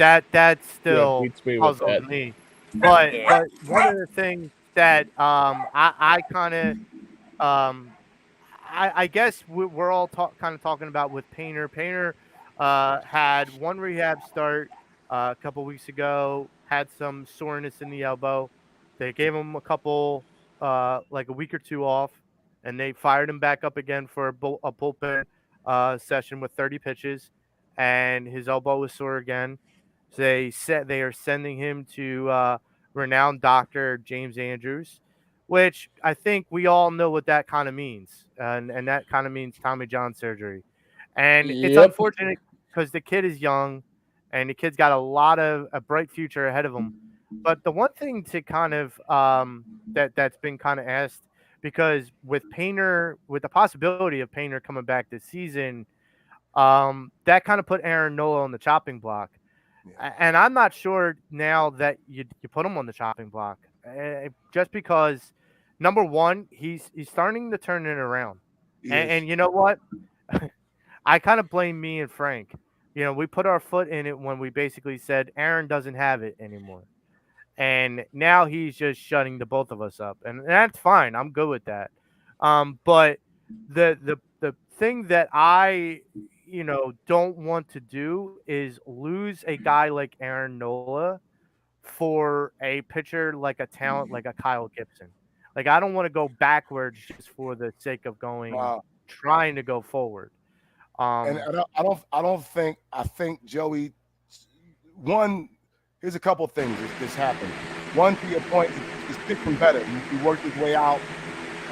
still puzzles me. But one of the things that I kind of I guess we're all kind of talking about with Painter. Painter had one rehab start a couple weeks ago. Had some soreness in the elbow. They gave him a couple like a week or two off, and they fired him back up again for a bullpen session with 30 pitches. and his elbow was sore again. So they said they are sending him to renowned doctor James Andrews, which I think we all know what that kind of means, and that kind of means Tommy John surgery. And it's Yep. unfortunate because the kid is young, and the kid's got a bright future ahead of him. But the one thing to kind of that's been kind of asked, because with Painter, with the possibility of Painter coming back this season, that kind of put Aaron Nola on the chopping block. Yeah. And I'm not sure now that you put him on the chopping block, just because number one, he's starting to turn it around, and you know what? I kind of blame me and Frank. We put our foot in it when we basically said Aaron doesn't have it anymore. And now he's just shutting the both of us up. And that's fine. I'm good with that. But the thing that I don't want to do is lose a guy like Aaron Nola for a pitcher like a talent like a Kyle Gibson. Like I don't want to go backwards just for the sake of trying to go forward. And I don't think I think Joey. One, here's a couple things this happened. One, to your point, he's pitching better. He worked his way out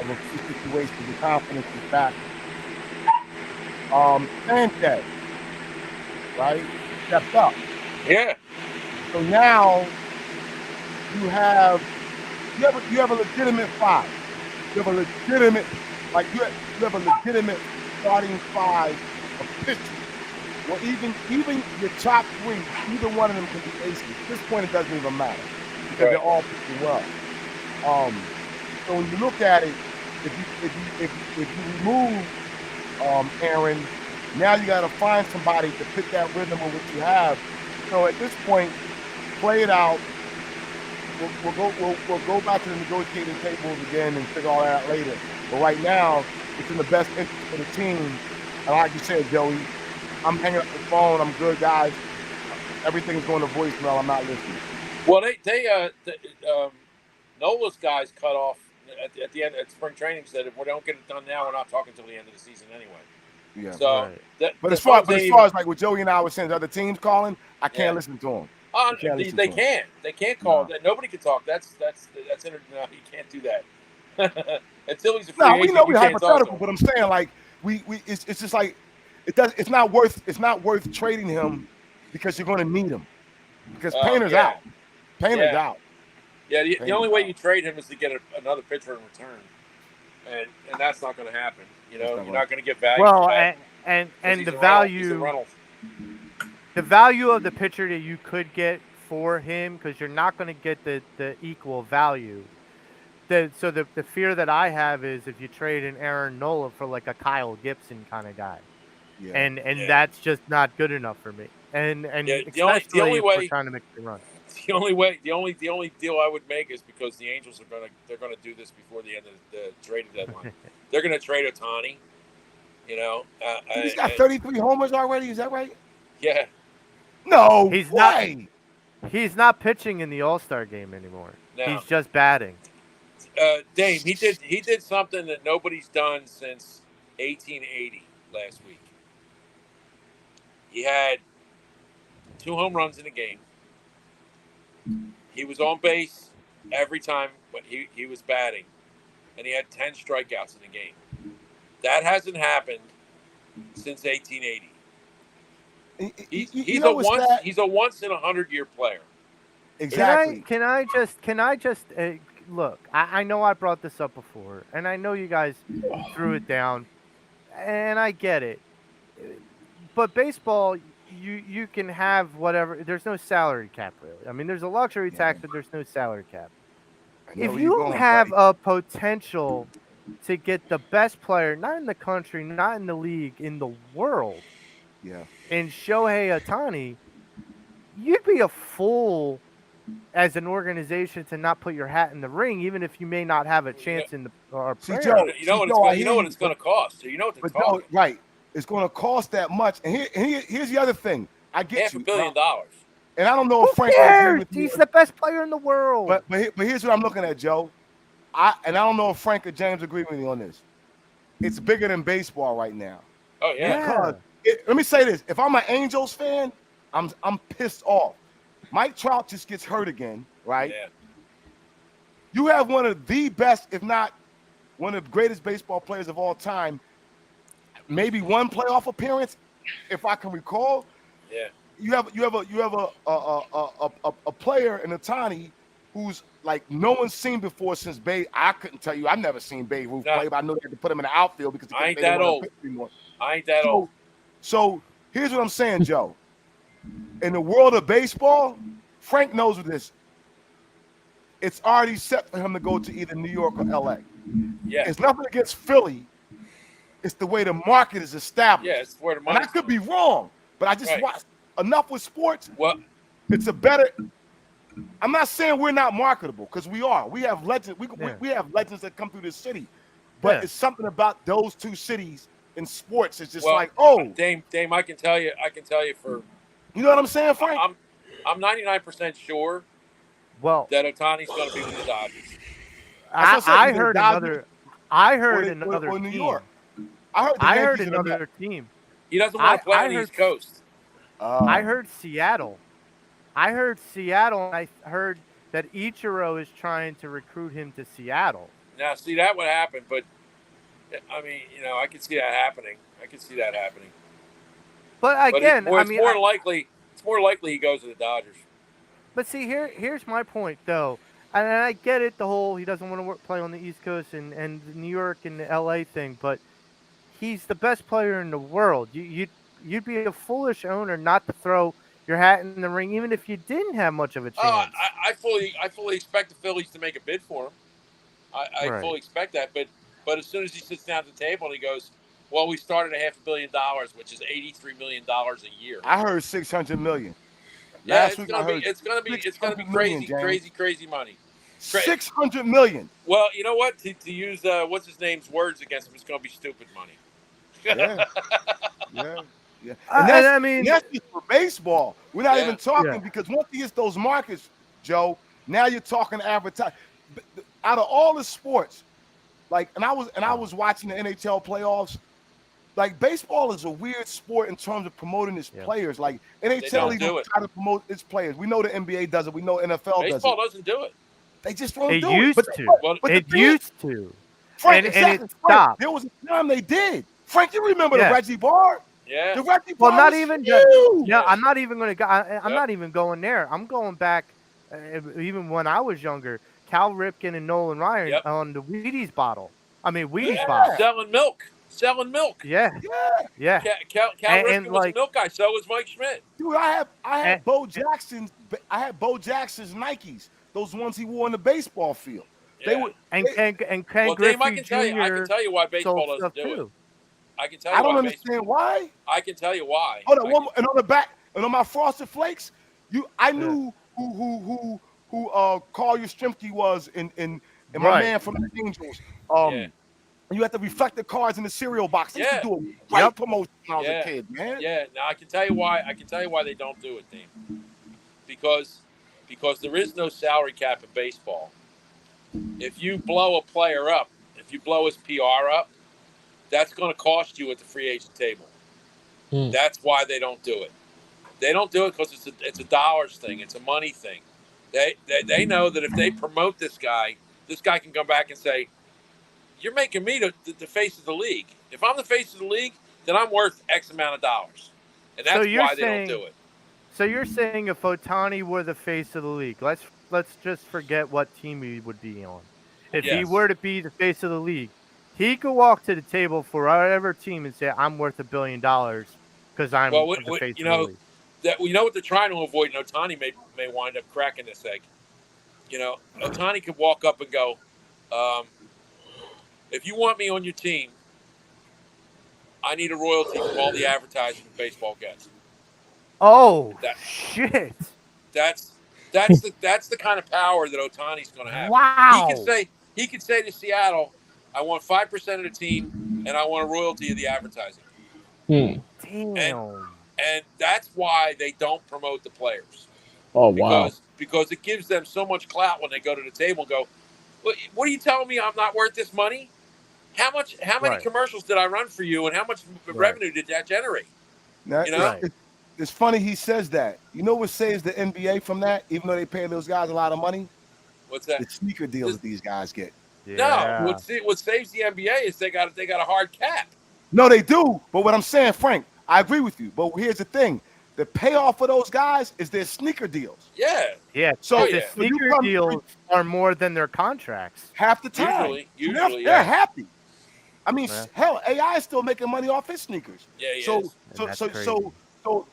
of a few situations. The confidence is back. Sanchez, right, stepped up. Yeah. So now you have a legitimate five. You have a legitimate you have a legitimate starting five of pitchers. Well, even your top three, either one of them can be aces. At this point, it doesn't even matter because they're all pitching well. So when you look at it, if you remove Aaron, now you got to find somebody to put that rhythm of what you have. So at this point, play it out. We'll go back to the negotiating tables again and figure all that out later. But right now, it's in the best interest for the team. And like you said, Joey, I'm hanging up the phone. I'm good, guys. Everything's going to voicemail. I'm not listening. Well, Nola's guys cut off at the end at spring training. Said if we don't get it done now, we're not talking till the end of the season anyway. Yeah. So, right. But as far as like what Joey and I were saying, the other teams calling, I can't listen to them. They can't call. No. Nobody can talk. That's no, you can't do that. Until he's a free agent, we know we're can't hypothetical, but I'm saying like it's just like it's not worth trading him because you're going to need him because Painter's out. Painter's out. Yeah, the only way you trade him is to get another pitcher in return, and that's not going to happen. You're not going to get value. Well, and the value of the pitcher that you could get for him, because you're not going to get the equal value. So the fear that I have is if you trade an Aaron Nola for like a Kyle Gibson kind of guy, and that's just not good enough for me. And especially the only way, if we're trying to make the run. The only deal I would make is because the Angels they're gonna do this before the end of the trade deadline. They're gonna trade Ohtani. He's got 33 homers already. Is that right? Yeah. No, he's not pitching in the All-Star game anymore. No. He's just batting. Dame, he did something that nobody's done since 1880 last week. He had 2 home runs in a game. He was on base every time when he was batting, and he had 10 strikeouts in a game. That hasn't happened since 1880. He's a once in 100-year player. Exactly. Can I just look? I know I brought this up before, and I know you guys threw it down, and I get it. But baseball, you can have whatever. There's no salary cap, really. I mean, there's a luxury tax, but there's no salary cap. If you have a potential to get the best player, not in the country, not in the league, in the world, in Shohei Ohtani, you'd be a fool as an organization to not put your hat in the ring, even if you may not have a chance in the you know what it's going to cost. You know what it's talking. Right. It's going to cost that much. And here's the other thing. I get $500 million. And I don't know if Frank cares? He's the best player in the world. But here's what I'm looking at, Joe. I don't know if Frank or James agree with me on this. It's bigger than baseball right now. Oh yeah. Let me say this: if I'm an Angels fan, I'm pissed off. Mike Trout just gets hurt again, right? Yeah. You have one of the best, if not one of the greatest baseball players of all time. Maybe one playoff appearance, if I can recall. Yeah. You have a player in Ohtani who's like no one's seen before since Babe. I couldn't tell you. I've never seen Babe Ruth play, but I know they had to put him in the outfield because I ain't that old. I ain't that old. So here's what I'm saying, Joe. In the world of baseball, Frank knows this. It's already set for him to go to either New York or LA. Yeah. It's nothing against Philly. It's the way the market is established. Yeah, it's where the And money. I could be wrong, but I just Right. watched enough with sports. Well, It's a better. I'm not saying we're not marketable because we are. We have legends. We have legends that come through this city, but it's something about those two cities in sports. It's just like, oh, Dame, I can tell you for. You know what I'm saying, Frank? I'm 99% sure. Well, that Ohtani's going to be with the Dodgers. I heard another. I heard or another New team. York. I heard another team. He doesn't want to play on the East Coast. I heard Seattle. And I heard that Ichiro is trying to recruit him to Seattle. Now, see, that would happen, but I mean, I could see that happening. But again, it's more likely he goes to the Dodgers. But see, here's my point, though. And I get it, the whole he doesn't want to play on the East Coast and the New York and the LA thing, but he's the best player in the world. You'd be a foolish owner not to throw your hat in the ring, even if you didn't have much of a chance. I fully expect the Phillies to make a bid for him. I fully expect that, but as soon as he sits down at the table and he goes, well, we started $500 million, which is $83 million a year. I heard $600 million. Yeah, it's gonna be crazy money. $600 million. Well, you know what? To use what's his name's words against him, it's gonna be stupid money. Yeah. And that's just for baseball. We're not even talking because once he hits those markets, Joe, now you're talking advertising. Out of all the sports, I was watching the NHL playoffs. Like, baseball is a weird sport in terms of promoting its players. Like, NHL even try to promote its players. We know the NBA does it. We know NFL does it. Baseball doesn't do it. They just won't do it. It used to. Frank, and it stopped. There was a time they did. Frank, you remember the Reggie Bar? Yeah. The Reggie Bar. Well, not even. I'm not even going to go. I'm not even going there. I'm going back, even when I was younger. Cal Ripken and Nolan Ryan on the Wheaties bottle. Wheaties bottle. Selling milk. Yeah. Cal Ripken was a milk guy. So was Mike Schmidt. Dude, I had Bo Jackson's Nikes. Those ones he wore on the baseball field. Yeah. They were and Ken Griffey Griffey Jr. I can tell you why baseball doesn't do it. I don't understand why. I can tell you why. Hold on, and on the back and on my Frosted Flakes, I knew who Carl Yastrzemski was in my man from the Angels. You had to reflect the cards in the cereal box. They used to do a promotion when I was a kid, man. Yeah, now I can tell you why. I can tell you why they don't do it, Dave. Because there is no salary cap in baseball. If you blow a player up, if you blow his PR up, that's going to cost you at the free agent table. That's why they don't do it. They don't do it because it's a dollars thing. It's a money thing. They know that if they promote this guy can come back and say, you're making me the face of the league. If I'm the face of the league, then I'm worth X amount of dollars. And that's why they don't do it. So you're saying if Ohtani were the face of the league, let's just forget what team he would be on. If he were to be the face of the league, he could walk to the table for whatever team and say, I'm worth $1 billion because I'm the face of the league. You know what they're trying to avoid, and Ohtani may wind up cracking this egg. Ohtani could walk up and go, if you want me on your team, I need a royalty from all the advertising baseball gets. Oh, shit! That's the kind of power that Ohtani's going to have. Wow! He could say to Seattle, I want 5% of the team, and I want a royalty of the advertising. Damn. And that's why they don't promote the players. Oh, wow! Because it gives them so much clout when they go to the table and go, what are you telling me? I'm not worth this money? How many commercials did I run for you, and how much revenue did that generate? Now, You know? it's funny he says that. You know what saves the NBA from that, even though they pay those guys a lot of money? What's that? The sneaker deals This- that these guys get. No, Yeah. what saves the NBA is they got a hard cap. No, they do. But what I'm saying, Frank, I agree with you. But here's the thing: the payoff for those guys is their sneaker deals. Yeah, Yeah. So, Oh, the yeah. when you sneaker come deals are more than their contracts. half the time, Usually, they're yeah. happy. I mean, Yeah. hell, AI is still making money off his sneakers. Yeah, he So, is. so, That's so, crazy. so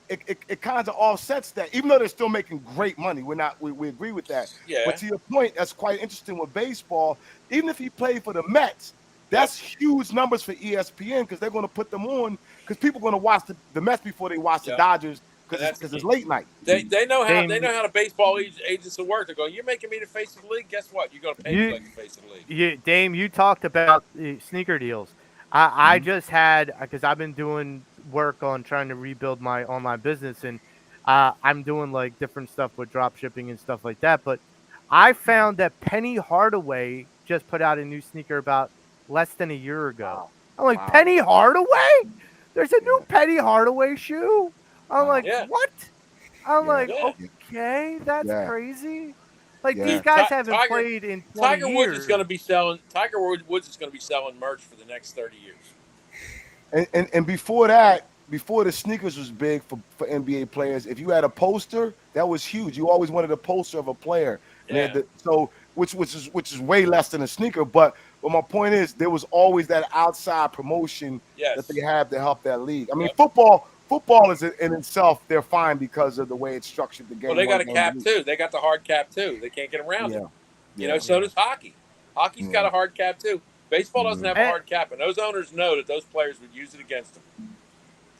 it kind of offsets that, even though they're still making great money. We agree with that. Yeah. But to your point, that's quite interesting with baseball. Even if he played for the Mets, that's huge numbers for ESPN because they're going to put them on because people are going to watch the Mets before they watch the Yep. Dodgers And because that's it's late night. They know how They- how the baseball agents will work. They're going, you're making me the face of the league. Guess what? You're going to pay me like the face of the league. Dame, you talked about sneaker deals. I Mm-hmm. just had, because I've been doing work on trying to rebuild my online business, and I'm doing like different stuff with drop shipping and stuff like that. But I found that Penny Hardaway just put out a new sneaker about less than a year ago. I'm like, Wow. Penny Hardaway? There's a new Yeah. Penny Hardaway shoe? I'm like, Yeah. what? I'm Yeah. like, Yeah. okay, that's Yeah. crazy. Like Yeah. these guys Ti- haven't Tiger- played in 20 Tiger years. Woods is going to be selling. Tiger Woods is going to be selling merch for the next 30 years. And before that, before the sneakers was big for NBA players, if you had a poster, that was huge. You always wanted a poster of a player. And they had Yeah. so which is way less than a sneaker. But my point is there was always that outside promotion Yes. that they have to help that league. I mean, Yep. football is in itself, they're fine because of the way it's structured the game. Well, they got a one cap game too. They got the hard cap too. They can't get around it. You know, so does hockey. Hockey's got a hard cap too. Baseball doesn't have a hard cap, and those owners know that those players would use it against them.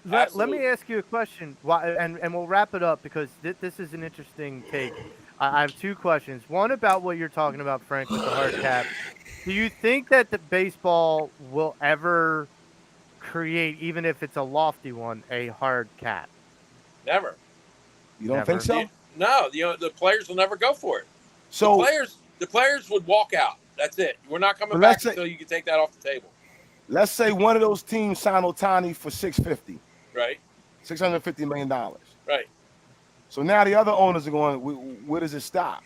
Let me Absolutely. ask you a question, and we'll wrap it up because this is an interesting take. I have two questions. One about what you're talking about, Frank, with the hard cap. Do you think that the baseball will ever create, even if it's a lofty one, a hard cap? Never. You don't Never. think so? No, the players will never go for it. So The players would walk out. That's it. We're not coming But back let's say- until you can take that off the table. let's say one of those teams signed Ohtani for Right. $650 million. Right. So now the other owners are going, where does it stop?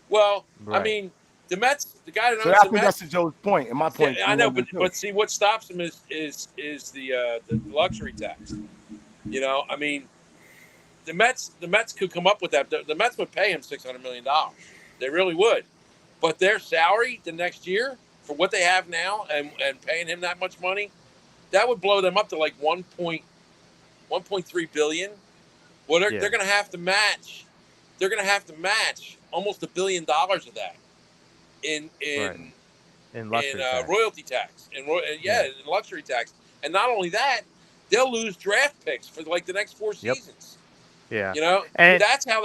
Well, I Right. mean, the Mets, the guy that So owns I the think that's Mets. to Joe's point. And my point. Yeah, I know, but see, what stops him is the luxury tax. You know, I mean, the Mets could come up with that. The Mets would pay him $600 million. They really would. But their salary the next year for what they have now and paying him that much money, that would blow them up to like 1.3 billion. Well, they're going to have to match. They're going to have to match almost $1 billion of that in luxury tax. royalty tax and in luxury tax. And not only that, they'll lose draft picks for like the next 4 seasons. Yeah. You know, And- that's how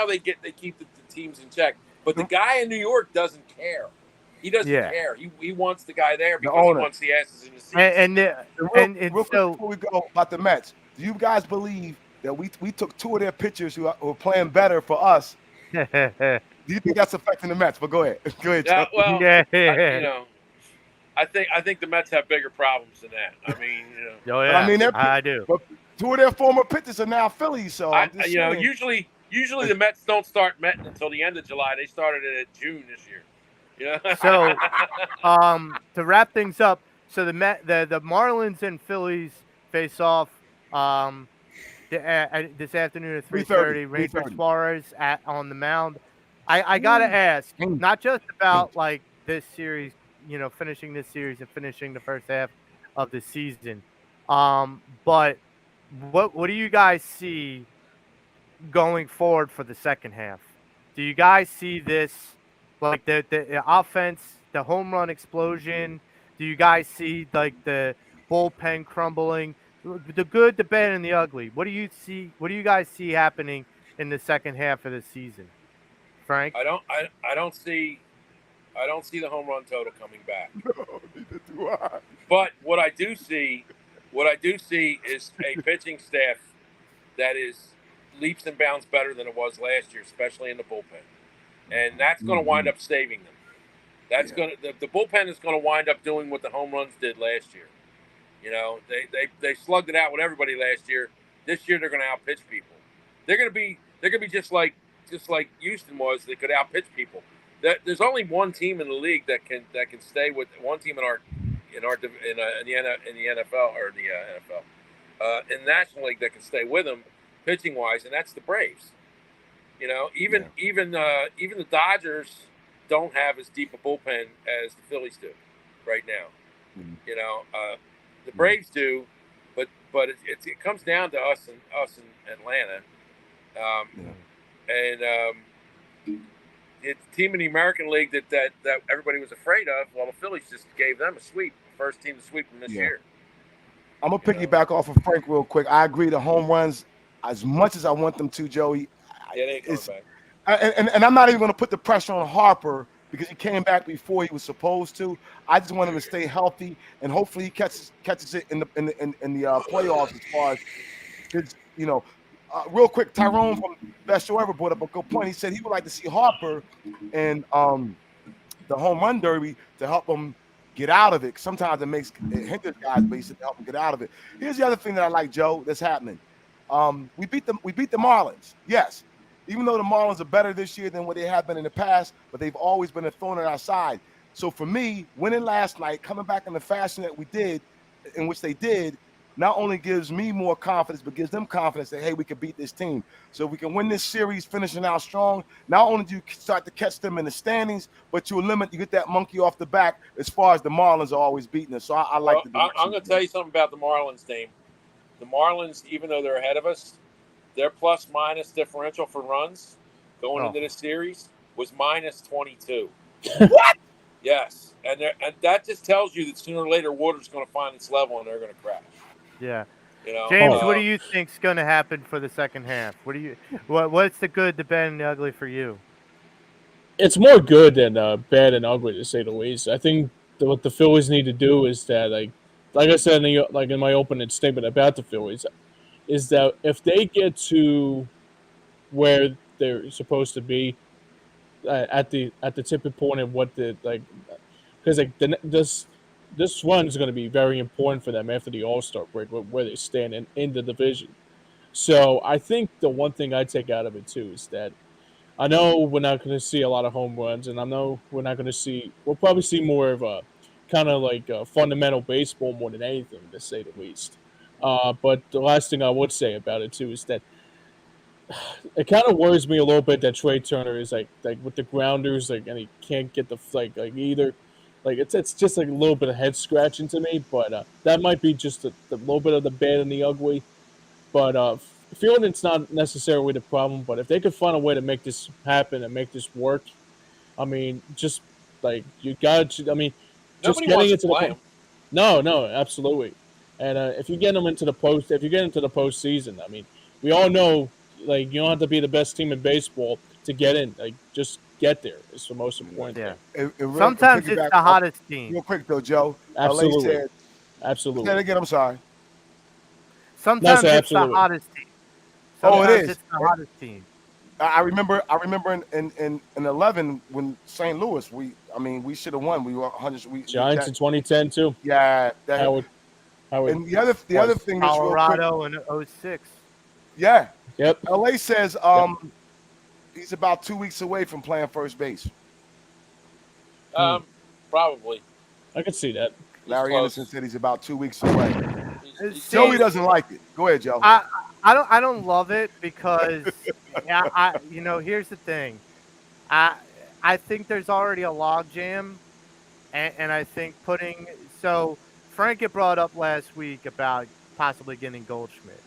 they keep the teams in check. But the guy in New York doesn't care. He doesn't care. He wants the guy there because he wants the asses in the seats. And Real quick so before we go about the Mets, do you guys believe that we took 2 of their pitchers who are playing better for us? Do you think that's affecting the Mets? But go ahead. Go ahead, Yeah, Joe. well, Yeah. you know, I think the Mets have bigger problems than that. I mean, you know, Oh yeah, But I mean, I do. But 2 of their former pitchers are now Phillies, so I'm just you know, saying. usually the Mets don't start Metting until the end of July. They started it at June this year. You know? So, to wrap things up, so the Marlins and Phillies face off this afternoon at 3:30. Ranger 3:30. Suarez on the mound. I gotta ask, not just about like this series, you know, finishing this series and finishing the first half of the season, but what do you guys see going forward for the second half? Do you guys see this? Like the offense, the home run explosion. Do you guys see like the bullpen crumbling? The good, the bad, and the ugly. What do you see? What do you guys see happening in the second half of the season, Frank? I don't see the home run total coming back. Neither do I. But what I do see is a pitching staff that is leaps and bounds better than it was last year, especially in the bullpen. And that's going to wind up saving them. That's going to the bullpen is going to wind up doing what the home runs did last year. You know, they slugged it out with everybody last year, This year they're going to outpitch people. They're going to be just like Houston was. They could outpitch people. There's only one team in the league that can stay with one team in the NFL or the NFL in the National League that can stay with them pitching wise, and that's the Braves. You know, even the Dodgers don't have as deep a bullpen as the Phillies do right now. Mm-hmm. You know, the Braves do, but it comes down to us in Atlanta, it's a team in the American League that everybody was afraid of. Well, the Phillies just gave them a sweep, first team to sweep them this year. I'm gonna piggyback off of Frank real quick. I agree. The home runs, as much as I want them to, Joey. They ain't coming back. And I'm not even going to put the pressure on Harper because he came back before he was supposed to. I just want him to stay healthy, and hopefully he catches it in the playoffs as far as his, real quick. Tyrone from Best Show Ever brought up a good point. He said he would like to see Harper and the home run derby to help him get out of it. Sometimes it hinders guys, but he said to help him get out of it. Here's the other thing that I like, Joe, that's happening. We beat the Marlins, yes. Even though the Marlins are better this year than what they have been in the past, but they've always been a thorn in our side. So for me, winning last night, coming back in the fashion that we did, in which they did, not only gives me more confidence, but gives them confidence that, hey, we can beat this team. So if we can win this series, finishing out strong, not only do you start to catch them in the standings, but you get that monkey off the back as far as the Marlins are always beating us. So I like the direction. I'm going to tell you something about the Marlins team. The Marlins, even though they're ahead of us, their plus-minus differential for runs going into this series was minus 22. What? Yes, and that just tells you that sooner or later water's going to find its level and they're going to crash. Yeah. James, what do you think's going to happen for the second half? What's the good, the bad, and the ugly for you? It's more good than bad and ugly, to say the least. I think what the Phillies need to do is that, like I said in my opening statement about the Phillies, is that if they get to where they're supposed to be at the tipping point of what because this run is going to be very important for them after the All-Star break, where they stand in the division. So I think the one thing I take out of it too is that I know we're not going to see a lot of home runs, and I know we'll probably see more of a kind of like fundamental baseball more than anything, to say the least. But the last thing I would say about it too is that it kind of worries me a little bit that Trey Turner is like with the grounders, and he can't get the either. It's just like a little bit of head scratching to me, but that might be just the little bit of the bad and the ugly. But fielding's not necessarily the problem. But if they could find a way to make this happen and make this work, I mean, just you got. I mean, just getting into the no, absolutely. And if you get them into the postseason, I mean, we all know you don't have to be the best team in baseball to get in. Just get there is the most important thing. Sometimes it's the hottest team. Real quick though, Joe. Absolutely. Say that again. I'm sorry. Sometimes it's the hottest team. It is. It's the hottest team. I remember in 11 when St. Louis, we should have won. We were 100. Giants in 2010 too. Yeah. Howard. And the other thing is Colorado in 06. Yeah. Yep. LA says he's about 2 weeks away from playing first base. Probably. I could see that. Larry Anderson said he's about 2 weeks away. Joey doesn't like it. Go ahead, Joe. I don't love it because here's the thing. I think there's already a log jam, and I think Frank had brought up last week about possibly getting Goldschmidt.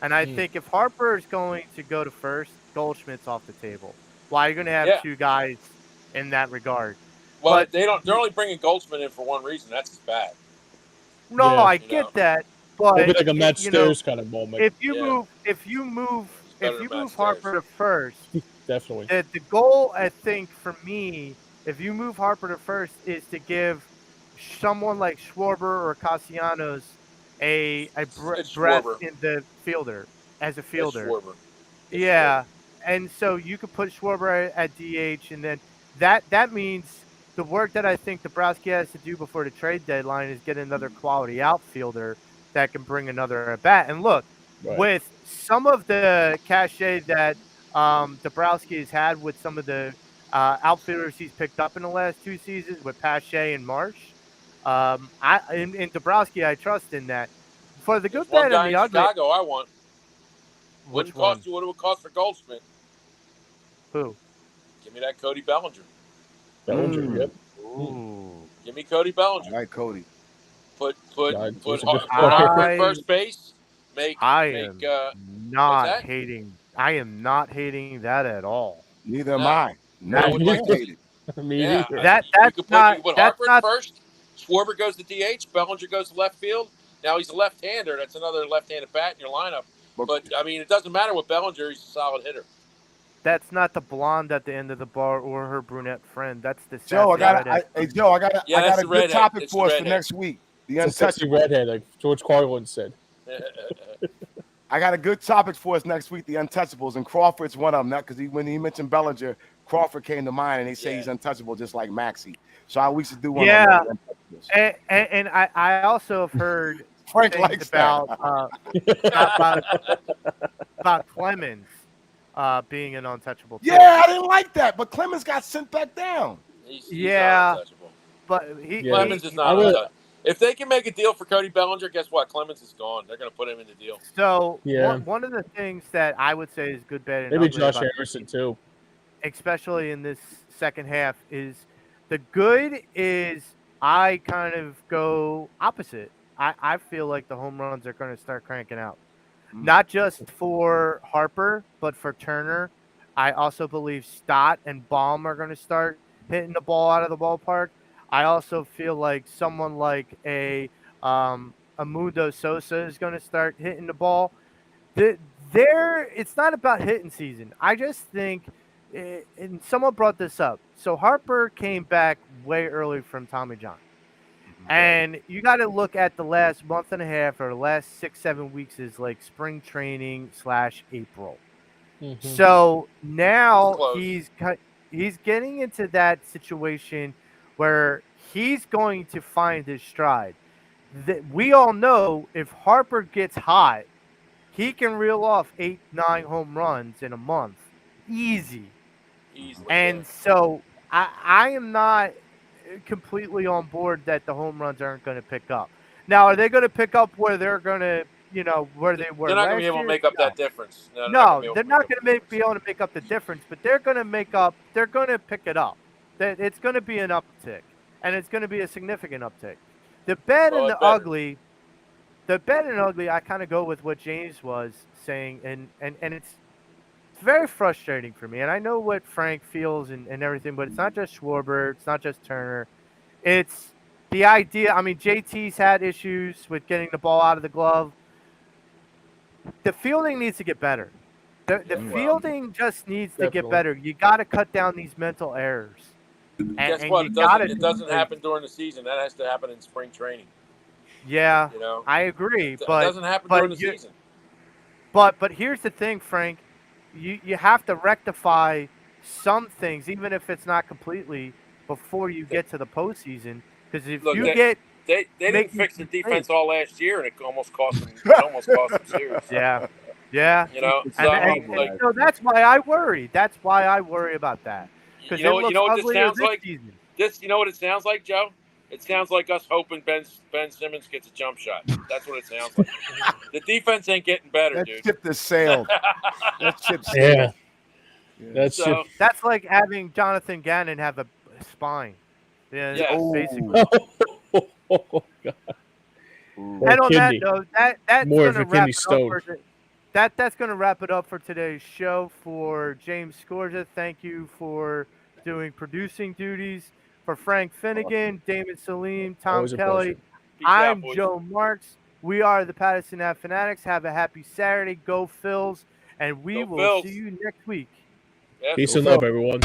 And I think if Harper is going to go to first, Goldschmidt's off the table. Why you're going to have two guys in that regard? Well, they're only bringing Goldschmidt in for one reason. That's his bat. No, I get that, but it'll be like a Matt Stairs kind of moment. If you move Harper to first, definitely. The goal, I think, for me, if you move Harper to first, is to give someone like Schwarber or Castellanos a breath in the fielder as a fielder. Yeah, and so you could put Schwarber at DH, and then that means the work that I think Dombrowski has to do before the trade deadline is get another quality outfielder that can bring another at bat. And look, with some of the cachet that Dabrowski has had with some of the outfielders he's picked up in the last 2 seasons with Pache and Marsh. In Dabrowski, I trust in that. For the There's good, one bad, guy and in the ugly. Chicago I want. Which Wouldn't cost one? you what it would cost for Goldschmidt. Who? Give me that Cody Bellinger. Yep. Ooh. Give me Cody Bellinger. All right, Cody. Put he's a good Harper at I- first base. I am not hating. I am not hating that at all. Neither am No. I. No, I would like to hate it. Me Yeah, neither. That you that's could put, not. you could put That's Harper at not. first. Schwarber goes to DH. Bellinger goes to left field. Now he's a left-hander. That's another left-handed bat in your lineup. But I mean, it doesn't matter with Bellinger. He's a solid hitter. That's not the blonde at the end of the bar or her brunette friend. That's the Joe, I got redhead. Hey, Joe, I got that's a the good redhead. topic It's for the us for redhead. next week. The It's a sexy untouchable. redhead, like George Carlin said. I got a good topic for us next week. The untouchables, and Crawford's one of them. Not because when he mentioned Bellinger, Crawford came to mind, and they say he's untouchable, just like Maxey. So we should do one. Yeah, on the untouchables. and I also have heard Frank things likes about about Clemens being an untouchable. Too. Yeah, I didn't like that, but Clemens got sent back down. He's Yeah. not untouchable. But Clemens is not untouchable. If they can make a deal for Cody Bellinger, guess what? Clemens is gone. They're going to put him in the deal. So one of the things that I would say is good, bad, and maybe ugly Josh about Harrison too, especially in this second half, is the good is I kind of go opposite. I feel like the home runs are going to start cranking out, not just for Harper, but for Turner. I also believe Stott and Baum are going to start hitting the ball out of the ballpark. I also feel like someone like a Amundo Sosa is going to start hitting the ball. It's not about hitting season. I just think, and someone brought this up. So Harper came back way early from Tommy John. And you got to look at the last month and a half or the last 6-7 weeks as like spring training / April. Mm-hmm. So now he's getting into that situation where he's going to find his stride. We all know if Harper gets hot, he can reel off 8-9 home runs in a month. Easily. And so I am not completely on board that the home runs aren't going to pick up. Now, are they going to pick up where they're going to, where they were? They're not going to be able to make up that difference. No, they're not going to be able to make up the difference, but they're going to pick it up. It's going to be an uptick, and it's going to be a significant uptick. The bad and the ugly, I kind of go with what James was saying, and it's very frustrating for me. And I know what Frank feels and everything, but it's not just Schwarber, it's not just Turner. It's the idea. I mean, JT's had issues with getting the ball out of the glove. The fielding needs to get better. The fielding just needs to get better. You got to cut down these mental errors. Guess what? It doesn't happen during the season. That has to happen in spring training. Yeah, I agree. But it doesn't happen during the season. But here's the thing, Frank. You have to rectify some things, even if it's not completely, before you get to the postseason. Because if they didn't fix the defense all last year, and it almost cost them series. Yeah. So that's why I worry. That's why I worry about that. You know what this sounds like? You know what it sounds like, Joe? It sounds like us hoping Ben Simmons gets a jump shot. That's what it sounds like. The defense ain't getting better, dude. That ship has sailed. That ship sailed. Yeah. That's like having Jonathan Gannon have a spine. Yeah, basically. Oh, God. And on that note, that's more going to wrap it up that's going to wrap it up for today's show. For James Scorza, thank you for doing producing duties. For Frank Finnegan, Damon Salim, Tom Kelly, I'm Joe Marks. We are the Pattison Ave Phanatics. Have a happy Saturday. Go Phils. And we will see you next week. Peace and love, everyone.